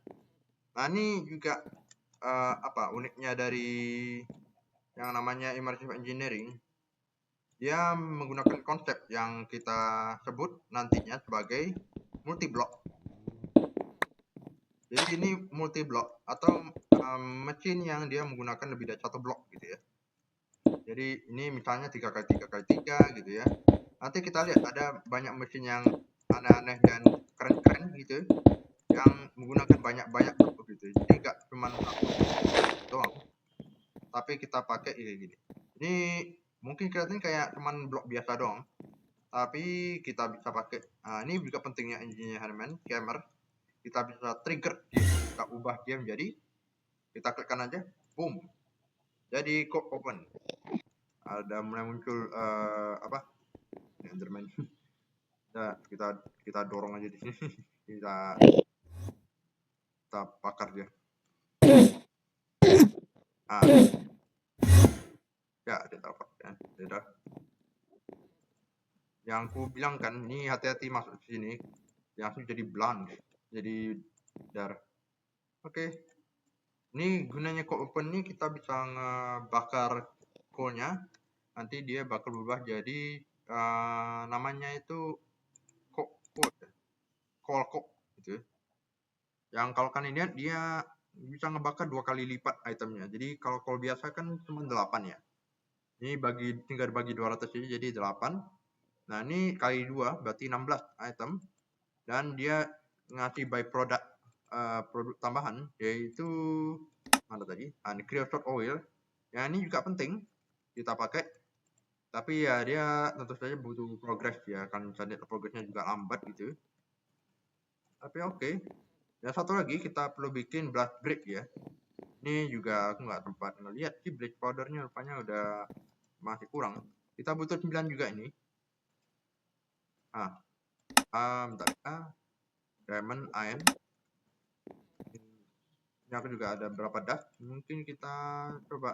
Nah, ini juga uniknya dari yang namanya immersive engineering. Dia menggunakan konsep yang kita sebut nantinya sebagai multi block. Jadi ini multi block atau mesin yang dia menggunakan lebih dari satu blok gitu ya. Jadi ini misalnya 3 kali 3 kali 3 gitu ya. Nanti kita lihat ada banyak mesin yang aneh-aneh dan keren-keren gitu yang menggunakan banyak-banyak blok gitu. Jadi nggak cuma satu doang, tapi kita pakai ini gini. Ini mungkin kelihatannya kayak cuman blok biasa doang, tapi kita bisa pakai. Nah, ini juga pentingnya engineering gamer. Kita bisa trigger dia, kita ubah dia menjadi, kita klikkan aja, boom, jadi code open. Ada mulai muncul Enderman. Nah, kita dorong aja di sini. kita bakar dia. Ah, ya dia dapat kan, sudah. Yang ku bilang kan, ini hati-hati masuk ke sini, langsung jadi blank, jadi darah. Oke. Ini gunanya coal open nih, kita bisa ngebakar coalnya, nanti dia bakal berubah jadi namanya itu coal coke gitu. Yang kalau kalian lihat dia bisa ngebakar 2 kali lipat itemnya. Jadi kalau coal biasa kan cuma 8 ya. Ini tinggal bagi 200 aja jadi 8. Nah, ini kali 2 berarti 16 item, dan dia ngasih byproduct produk tambahan yaitu mana tadi? Creosote oil. Yang ini juga penting kita pakai. Tapi ya dia tentu saja butuh progress ya, kan saya lihat progresnya juga lambat gitu. Tapi oke. Dan satu lagi kita perlu bikin blast brick ya. Ini juga aku nggak sempat ngeliat sih, black powdernya rupanya udah masih kurang. Kita butuh 9 juga ini. Bentar ya. Diamond, iron. Ini aku juga ada beberapa dust. Mungkin kita coba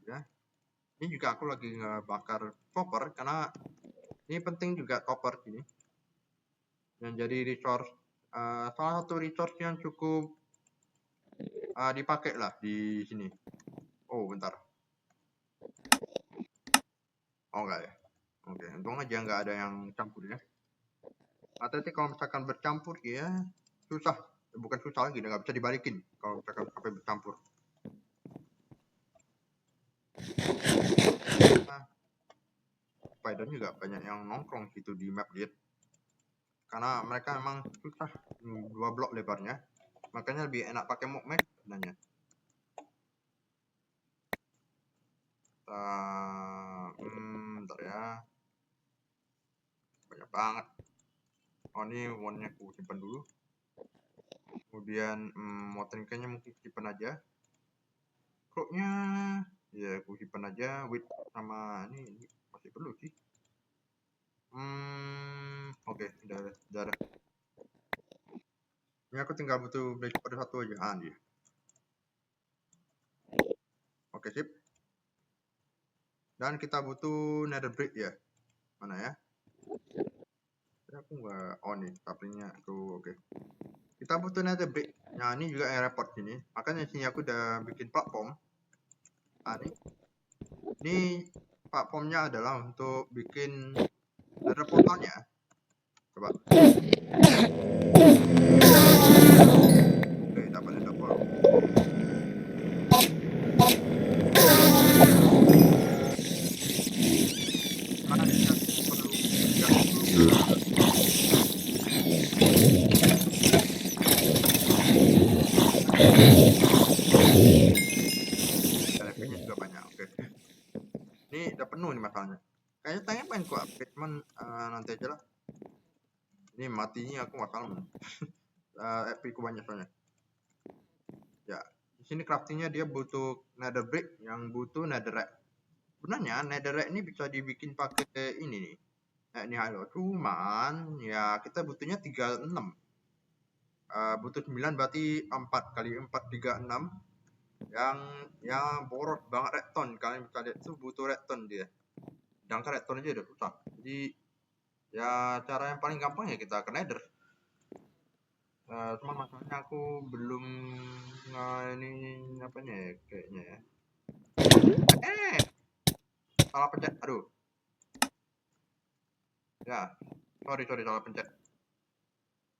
ya. Ini juga aku lagi ngebakar copper karena ini penting juga copper ini. Yang jadi resource, salah satu resource yang cukup dipakai lah di sini. Oh, bentar. Oh, enggak ya. Oke, untung aja nggak ada yang campur ya. Hati-hati kalau misalkan bercampur ya susah. Bukan susah lagi, nggak bisa dibalikin kalau misalkan sampai bercampur. Nah, spider juga banyak yang nongkrong gitu di map lihat. Karena mereka memang susah, 2 blok lebarnya. Makanya lebih enak pakai mob match sebenarnya. Bentar ya. Banyak banget. Oh, ini one-nya aku simpan dulu. Kemudian motoringnya mungkin simpan aja. Crownya ya aku simpan aja. Wait, sama ini masih perlu sih. Oke, udah. Ini aku tinggal butuh black pada satu aja. Dia. Oke, sip. Dan kita butuh nether brick ya. Mana ya? Aku nggak nih, sampingnya tuh. Oke. Kita butuh nether brick. Nah, ini juga yang repot sini. Makanya sini aku udah bikin platform. Ini platformnya adalah untuk bikin nether portalnya. Coba. Oke, dapat nether portal. Mana kita perlu LP-nya juga banyak. Oke. Ini udah penuh nih masalahnya. Kayaknya pengen ku upgrade, cuman nanti aja lah. Ini matinya aku nggak salah. Epic banyak soalnya. Ya, di sini craftingnya dia butuh nether brick yang butuh netherrack. Sebenarnya netherrack ini bisa dibikin pakai ini nih. Ini halo. Cuman ya kita butuhnya 36. Butuh 9 berarti 4 kali 4 36 yang boros banget redstone. Kalian bisa lihat tuh butuh redstone dia. Sedangkan redstone aja udah susah. Jadi ya cara yang paling gampang ya kita ke nether. Cuma masalahnya aku belum ini apanya ya kayaknya ya. Salah pencet. Aduh. Ya, sorry salah pencet.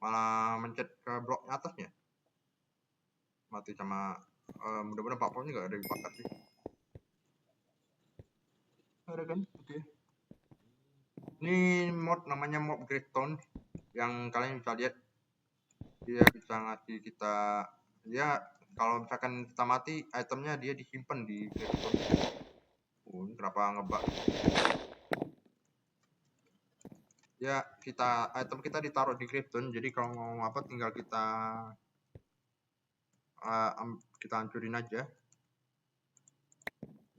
Malah mencet ke blok atasnya. Mati sama mudah-mudahan platformnya nggak ada yang dibakar sih. Ada kan? Oke. Ini mod namanya mod Greystone yang kalian bisa lihat dia bisa ngasih kita ya kalau misalkan kita mati itemnya dia disimpan di Greystone. Kenapa ngebak? Ya item kita ditaruh di Greystone jadi kalau mau apa tinggal kita hancurin aja.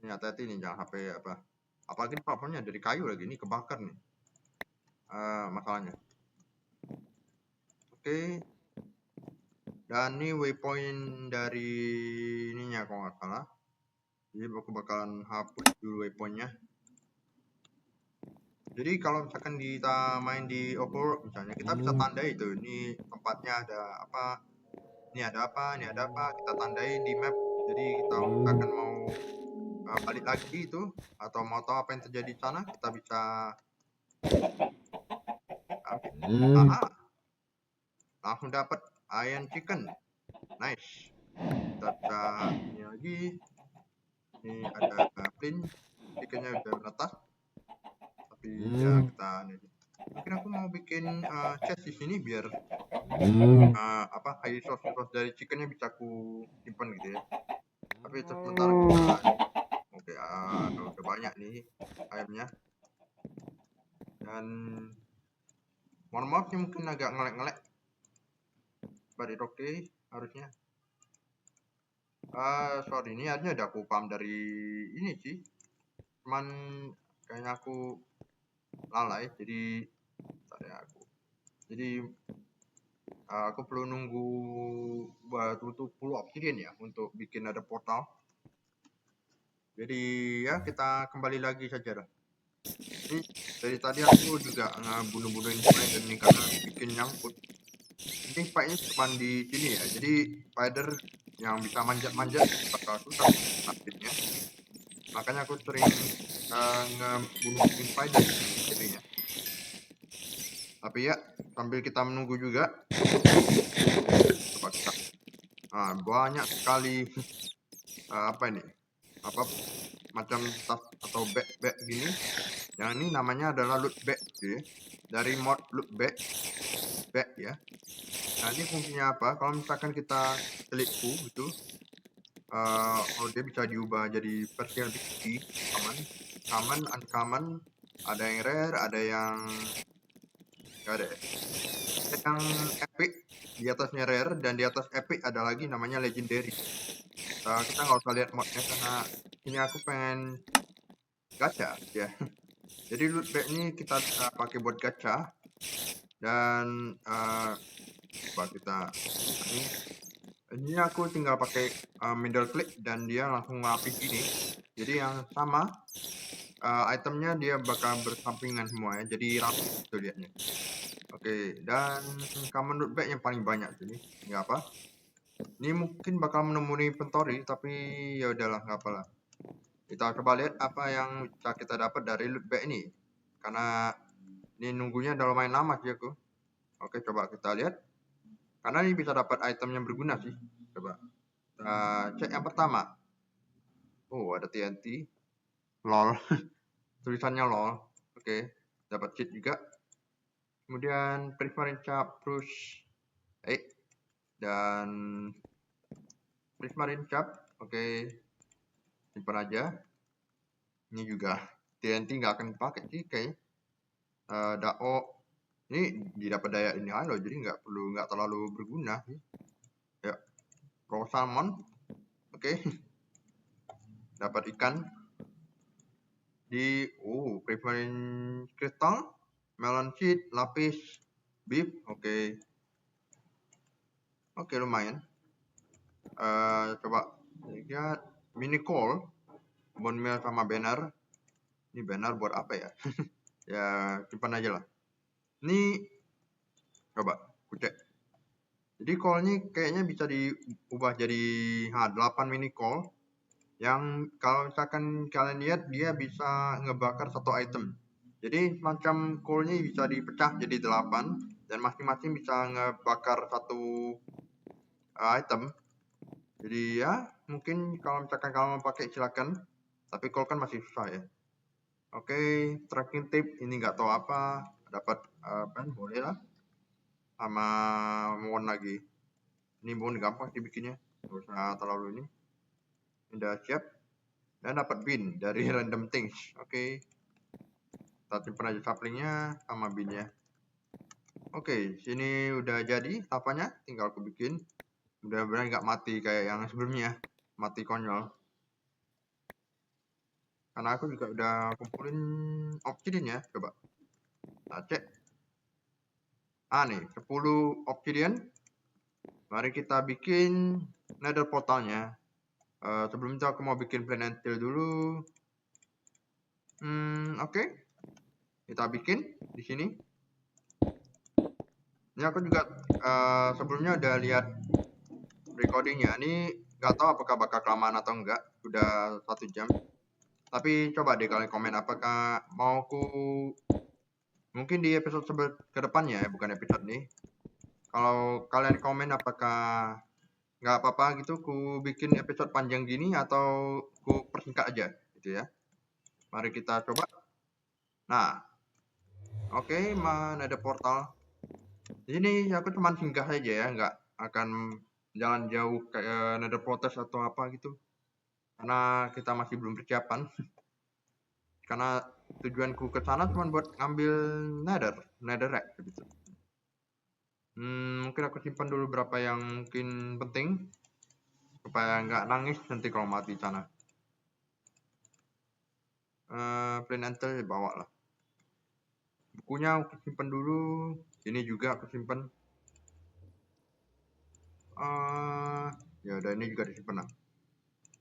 Ini hati-hati nih jangan HP apa. Apalagi platformnya dari kayu lagi ini kebakar nih. Masalahnya. Oke. Dan ini waypoint dari ininya kalau nggak salah. Jadi aku bakalan hapus dulu waypointnya. Jadi kalau misalkan kita main di Overworld misalnya kita bisa tandai itu ini tempatnya ada apa, ini ada apa, ini ada apa, kita tandai di map. Jadi kita misalkan mau balik lagi itu atau mau tahu apa yang terjadi di sana kita bisa langsung dapat iron chicken. Nice. Kita bisa ini lagi. Ini ada flint, chickennya udah menetas. Tapi ya kita mungkin aku mau bikin chest di sini biar apa high resource dari chickennya bisa aku simpan gitu ya. Tapi itu sebentar kita oke udah banyak nih ayamnya. Dan mohon maaf nih mungkin agak ngelek-ngelek. But it's okay harusnya. Sorry ini harusnya udah aku paham dari ini sih. Cuman kayaknya aku lalai jadi aku perlu nunggu butuh 10 obsidian ya untuk bikin ada portal. Jadi ya kita kembali lagi saja lah. Ini dari tadi aku juga bunuh-bunuhin spider nih karena bikin nyangkut. Ini spike-nya cuma di sini ya. Jadi spider yang bisa manjat-manjat bakal susah aktifnya. Makanya aku sering ngebunuh spider di sini. Tapi ya sambil kita menunggu juga coba kita banyak sekali apa ini macam tas atau bag gini yang ini namanya adalah loot bag gitu ya. Dari mod loot bag ya. Nah ini fungsinya apa kalau misalkan kita klik U gitu dia bisa diubah jadi versi yang lebih tinggi, common, uncommon, ada yang rare, ada yang epic, di atasnya rare, dan di atas epic ada lagi namanya legendary. Kita nggak usah lihat modnya karena ini aku pengen gacha ya. Jadi loot bag ini kita pakai buat gacha dan coba kita ini aku tinggal pakai middle click dan dia langsung ngapis gini. Jadi yang sama itemnya dia bakal bersampingan semua ya. Jadi rapi gitu lihatnya. Oke, dan common loot bag yang paling banyak sini. Ini apa? Ini mungkin bakal menemui inventory tapi ya udahlah nggak apalah. Kita coba lihat apa yang bisa kita dapat dari loot bag ini. Karena ini nunggunya udah lumayan lama sih aku. Oke, coba kita lihat. Karena ini bisa dapat item yang berguna sih. Coba. Kita cek yang pertama. Oh, ada TNT. LOL. Tulisannya LOL. Oke, dapat cheat juga. Kemudian Prismarine Cap terus dan Prismarine Cap. Oke. Simpan aja. Ini juga TNT nggak akan dipakai sih kayak Dao Ini didapat daya ini loh, jadi nggak terlalu berguna. Ya, raw salmon, oke. Dapat ikan di preference crystal, melon seed, lapis, beef, oke lumayan. Coba lihat mini coal, bone meal sama banner. Ini banner buat apa ya? Ya simpan aja lah. Ini coba ku cek. Jadi coal ini kayaknya bisa diubah jadi 8 mini coal yang kalau misalkan kalian lihat dia bisa ngebakar satu item. Jadi macam coalnya bisa dipecah jadi 8 dan masing-masing bisa ngebakar satu item. Jadi ya mungkin kalau misalkan kalian mau pakai silakan, tapi coal kan masih susah ya. Oke, tracking tip ini nggak tahu apa, dapat pen boleh lah, sama mohon lagi. Ini mohon gampang sih bikinnya, nggak usah terlalu ini. Udah siap dan dapat bin dari random things. Oke, kita simpan aja saplingnya sama binnya. Oke, sini udah jadi apanya, tinggal aku bikin. Mudah-mudahan nggak mati kayak yang sebelumnya, mati konyol. Karena aku juga udah kumpulin obsidian ya, coba. Nah, cek. Nih, 10 obsidian. Mari kita bikin nether portalnya. Sebelum itu aku mau bikin plain until dulu. Oke. Kita bikin di sini. Ini aku juga sebelumnya udah lihat recordingnya. Ini nggak tahu apakah bakal kelamaan atau enggak. Udah 1 jam. Tapi coba deh kalian komen apakah mau ku mungkin di episode ke depannya ya, bukan episode ini. Kalau kalian komen apakah nggak apa-apa gitu ku bikin episode panjang gini atau ku persingkat aja gitu ya. Mari kita coba. Nah, oke, mana ada portal. Di sini aku cuma singgah saja ya, nggak akan jalan jauh kayak nether portal atau apa gitu. Karena kita masih belum persiapan. Karena tujuanku ke sana cuma buat ngambil netherrack gitu. Mungkin aku simpan dulu berapa yang mungkin penting supaya nggak nangis nanti kalau mati di sana. Plain until bawa lah. Bukunya aku simpan dulu. Ini juga aku simpan. Ya udah ini juga disimpan lah.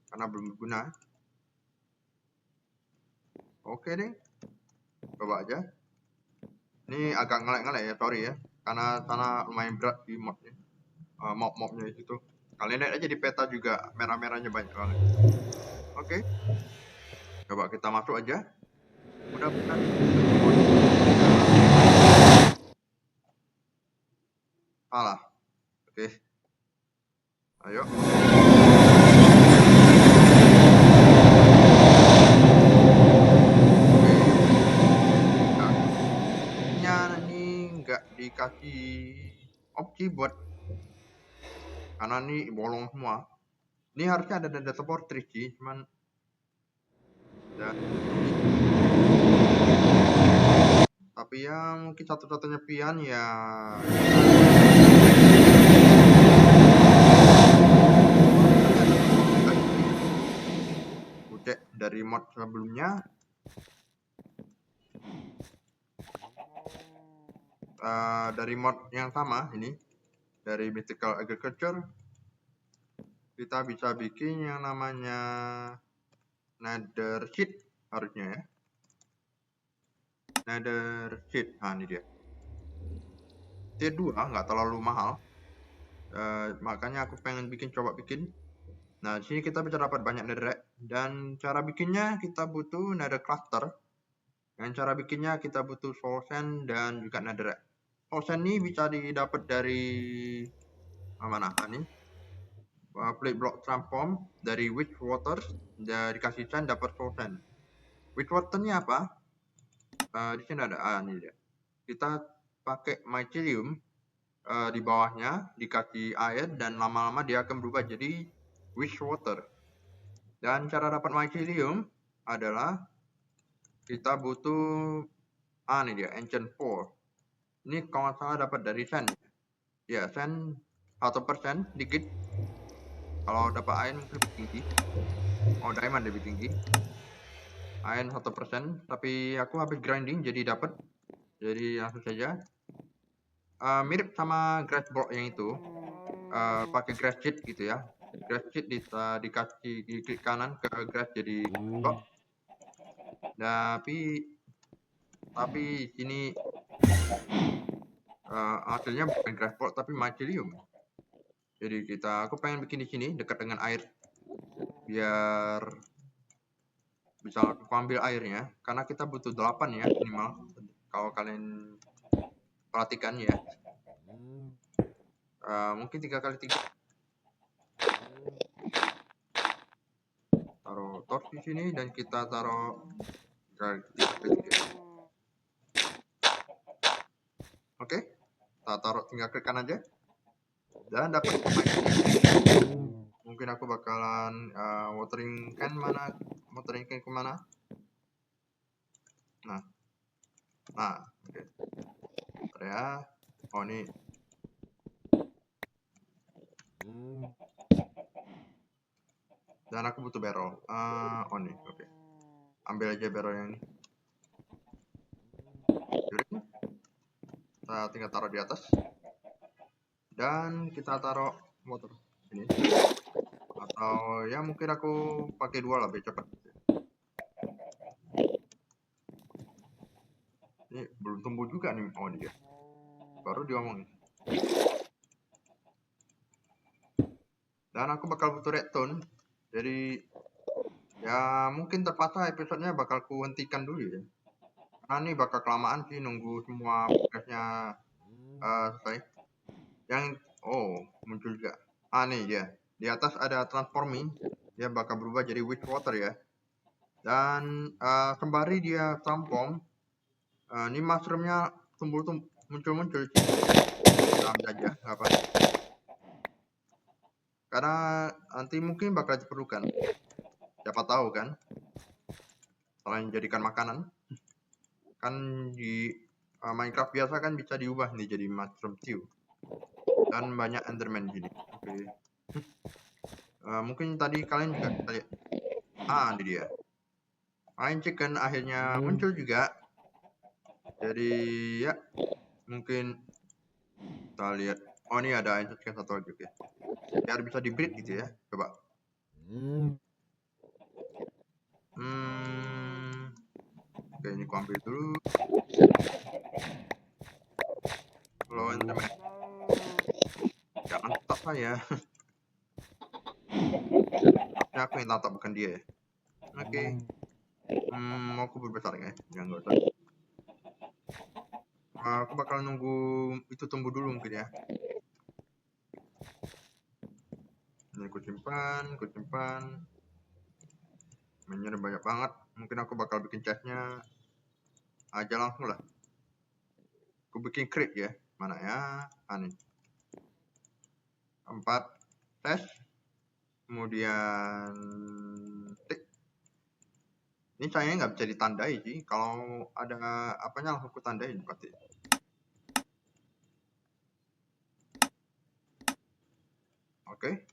Karena belum berguna. Oke deh. Coba aja. Ini agak ngelek-ngelek ya, sorry ya. Karena sana lumayan berat di modnya. Mob-mobnya itu. Kalian lihat aja di peta juga merah-merahnya banyak banget. Oke. Coba kita masuk aja. Mudah-mudahan. Salah. Oke. Ayo. Ini nggak dikasih opsi buat karena ini bolong semua. Ini harusnya ada data portrait sih, cuman tapi ya mungkin satu-satunya pilihan ya cek dari mod sebelumnya. Dari mod yang sama ini dari Mythical Agriculture kita bisa bikin yang namanya nether sheet harusnya ya. Nether sheet, ini dia. Tier 2 nggak terlalu mahal. Makanya aku pengen coba bikin. Nah, di sini kita bisa dapat banyak netherrack dan cara bikinnya kita butuh nether cluster. Dan cara bikinnya kita butuh soul sand dan juga netherrack. Soul sand ini bisa didapat dari mana nih? Plate block transform dari witch water, dari dikasih sand dapat soul sand. Witch water ini apa? Di sini ada ini dia. Kita pakai mycelium di bawahnya dikasih air dan lama-lama dia akan berubah jadi witch water. Dan cara dapat mycelium adalah kita butuh ini dia ancient 4. Ini kalau nggak salah dapat dari sen. Ya, sen 1% dikit. Kalau dapat iron mungkin lebih tinggi. Oh, diamond lebih tinggi. Iron 1%, tapi aku habis grinding jadi dapat. Jadi langsung saja. Mirip sama grass block yang itu. Pakai grass cheat gitu ya. Grass cheat dikasih di klik kanan ke grass jadi block. Tapi sini hasilnya bukan grass block tapi mycelium. Jadi aku pengen bikin di sini dekat dengan air biar bisa aku ambil airnya karena kita butuh 8 ya minimal kalau kalian perhatikan ya. Mungkin 3x3 taruh torch di sini dan kita taruh 3x3. Oke, kita taruh tinggal klikkan aja dan dapat mungkin aku bakalan watering can kemana. Nah oke. Ya, oh ini dan aku butuh barrel. Oh nih, oke. Ambil aja barrel yang ini. Kita tinggal taruh di atas dan kita taruh motor ini, atau ya mungkin aku pakai 2 lah biar cepat. Ini belum tumbuh juga nih. Oh dia baru diomongin. Dan aku bakal butuh redstone, jadi ya mungkin terpaksa episodenya bakal ku hentikan dulu ya, karena ini bakal kelamaan sih nunggu semua progresnya selesai. Yang muncul juga. Nih ya, di atas ada transforming, dia bakal berubah jadi witch water ya. Dan sembari dia transform, ini mushroomnya muncul ambil aja, nggak apa. Karena nanti mungkin bakal diperlukan. Siapa tahu kan, selain dijadikan makanan, kan di Minecraft biasa kan bisa diubah nih jadi mushroom stew. Dan banyak enderman di sini. Oke. Mungkin tadi kalian juga bisa lihat. Ini dia. Iron chicken akhirnya muncul juga. Jadi ya mungkin kita lihat. Oh ini ada iron chicken satu lagi ya. Biar bisa di breed gitu ya. Coba. Oke, ini aku ambil dulu. Hello enderman. Jangan tatap saya. Harusnya aku yang tatap bukan dia ya. Oke. Mau aku berbesar ya? Jangan usah. Aku bakal nunggu itu tumbuh dulu mungkin ya. Ini aku simpan. Mainnya banyak banget. Mungkin aku bakal bikin chestnya aja langsung lah. Aku bikin crate ya. Mana ya? Nih. 4 chest. Kemudian tik. Ini sayangnya nggak bisa ditandai sih. Kalau ada apanya langsung aku tandain pasti. Oke.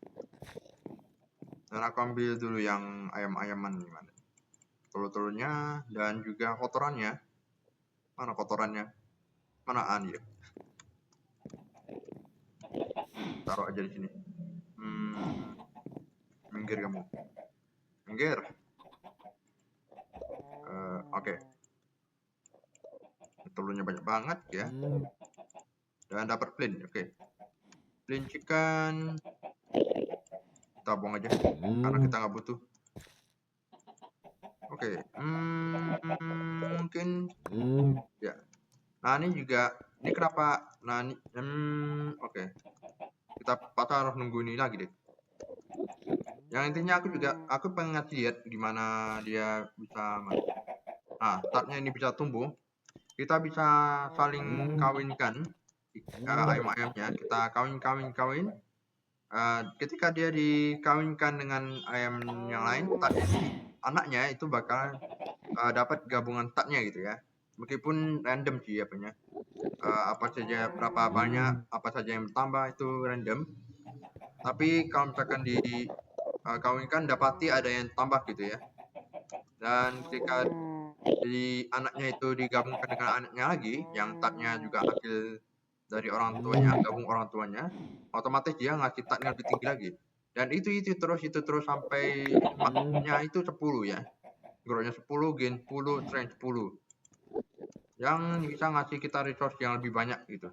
Dan aku ambil dulu yang ayam-ayaman gimana. Telur-telurnya dan juga kotorannya. Mana kotorannya? Mana dia? Taruh aja di sini. Minggir kamu. Minggir. Oke. Telurnya banyak banget ya. Dan dapat plain. Oke. Plain chicken. Kita buang aja karena kita nggak butuh. Oke. Mungkin ya. Nah ini juga. Ini kenapa? Nah ini. Oke. Kita patah harus nunggu ini lagi deh. Yang intinya aku pengen ngasih lihat gimana dia bisa. Startnya ini bisa tumbuh. Kita bisa saling kawinkan ayam-ayamnya. Kita kawin. Ketika dia dikawinkan dengan ayam yang lain, anaknya itu bakal dapat gabungan statnya gitu ya. Meskipun random sih apanya. apa saja, berapa banyak, apa saja yang bertambah itu random. Tapi kalau misalkan di kawinkan dapati ada yang tambah gitu ya. Dan ketika jadi anaknya itu digabungkan dengan anaknya lagi, yang tatnya juga hasil dari orang tuanya, gabung orang tuanya, otomatis dia ngasih tatnya lebih tinggi lagi. Dan itu terus sampai maknya itu 10 ya. Grownya 10, gain 10, strength 10. Yang bisa ngasih kita resource yang lebih banyak gitu.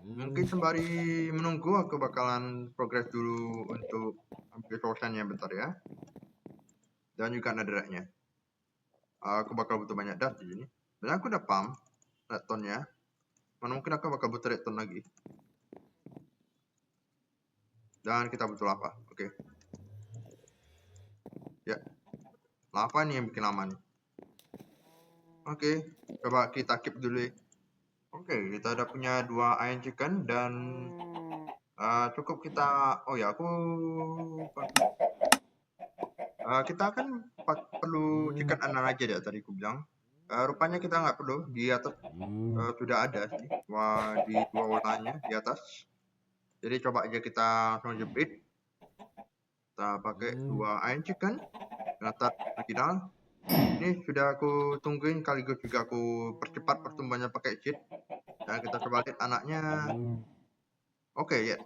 Mungkin sembari menunggu aku bakalan progress dulu untuk ambil resource-nya bentar ya. Dan juga netherite-nya. Aku bakal butuh banyak dust di sini. Dan aku udah pump redstone-nya. Mana mungkin aku bakal butuh redstone lagi. Dan kita butuh lava. Oke. Ya. Lava nih yang bikin lama nih. Oke. Coba kita keep dulu. Oke, kita udah punya 2 iron chicken dan cukup kita. Oh ya, kita kan perlu chicken anan aja deh tadi aku bilang. Rupanya kita nggak perlu, di atas sudah ada sih. Wah, di 2 warnanya di atas. Jadi coba aja kita langsung jepit. Kita pakai 2 iron chicken. Letak lagi dalam. Ini sudah aku tungguin, sekaligus juga aku percepat pertumbuhannya pakai cheat. Dan kita coba lihat anaknya. Oke, ya.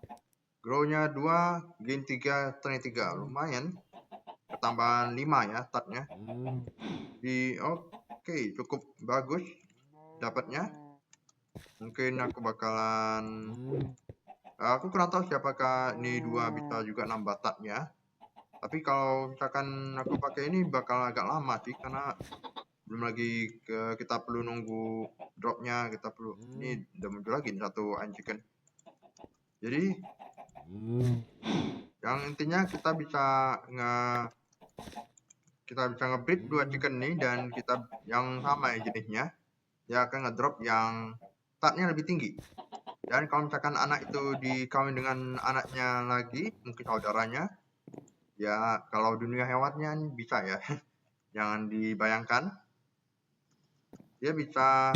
Grow-nya 2, gain 3, strength 3. Lumayan. Ketambahan 5 ya statnya. Oke, cukup bagus dapatnya. Mungkin aku bakalan aku kurang tahu siapakah ini 2 bisa juga nambah statnya. Tapi kalau misalkan aku pakai ini bakal agak lama sih, karena belum lagi kita perlu nunggu dropnya, kita perlu ini udah muncul lagi nih 1 iron chicken. Jadi yang intinya kita bisa nge-breed 2 chicken nih, dan kita yang sama ya jenisnya, dia akan ngedrop yang statnya lebih tinggi. Dan kalau misalkan anak itu dikawin dengan anaknya lagi, mungkin saudaranya, ya kalau dunia hewannya bisa ya. Jangan dibayangkan. Dia bisa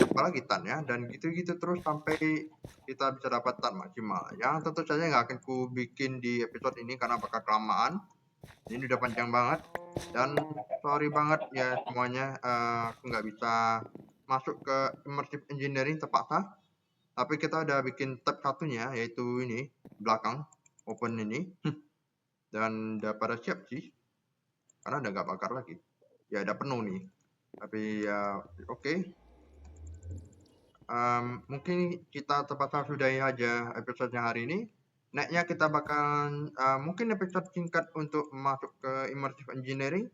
apa lagi tan ya, dan gitu-gitu terus sampai kita bisa dapat tan maksimal. Yang tentu saja nggak akan ku bikin di episode ini karena bakal kelamaan. Ini udah panjang banget, dan sorry banget ya semuanya, aku nggak bisa masuk ke immersive engineering terpaksa. Tapi kita udah bikin tab satunya, yaitu ini belakang open ini. Dan udah pada siap sih, karena udah nggak bakar lagi. Ya udah penuh nih. Tapi ya oke. Mungkin kita terpaksa sudahi aja episode-nya hari ini. Nextnya kita bakalan mungkin episode singkat untuk masuk ke immersive engineering,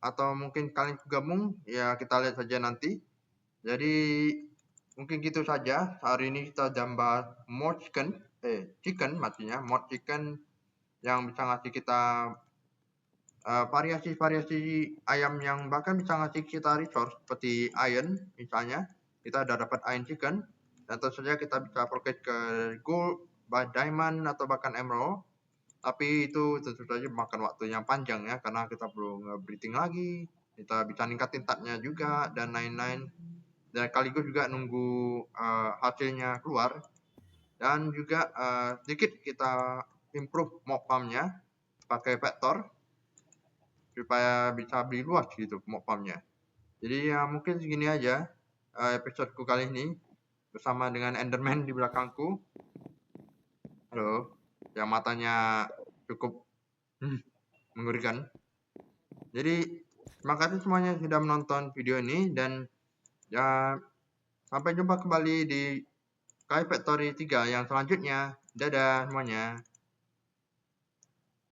atau mungkin kalian gabung, ya kita lihat saja nanti. Jadi mungkin gitu saja. Hari ini kita bahas mod chicken maksudnya mod chicken yang bisa ngasih kita variasi-variasi ayam yang bahkan bisa ngasih kita resource seperti iron misalnya. Kita udah dapat iron chicken, dan tentu saja kita bisa progress ke gold, diamond, atau bahkan emerald. Tapi itu tentu saja makan waktu yang panjang ya, karena kita perlu nge-breeding lagi, kita bisa ningkatin tatnya juga, dan lain-lain. Dan sekaligus juga nunggu hasilnya keluar. Dan juga sedikit kita improve mob farm-nya pakai vector, supaya bisa lebih luas gitu mob farm-nya. Jadi ya mungkin segini aja episodeku kali ini bersama dengan Enderman di belakangku. Halo, yang matanya cukup mengerikan. Jadi terima kasih semuanya sudah menonton video ini, dan ya sampai jumpa kembali di Sky Factory 3 yang selanjutnya. Dadah semuanya.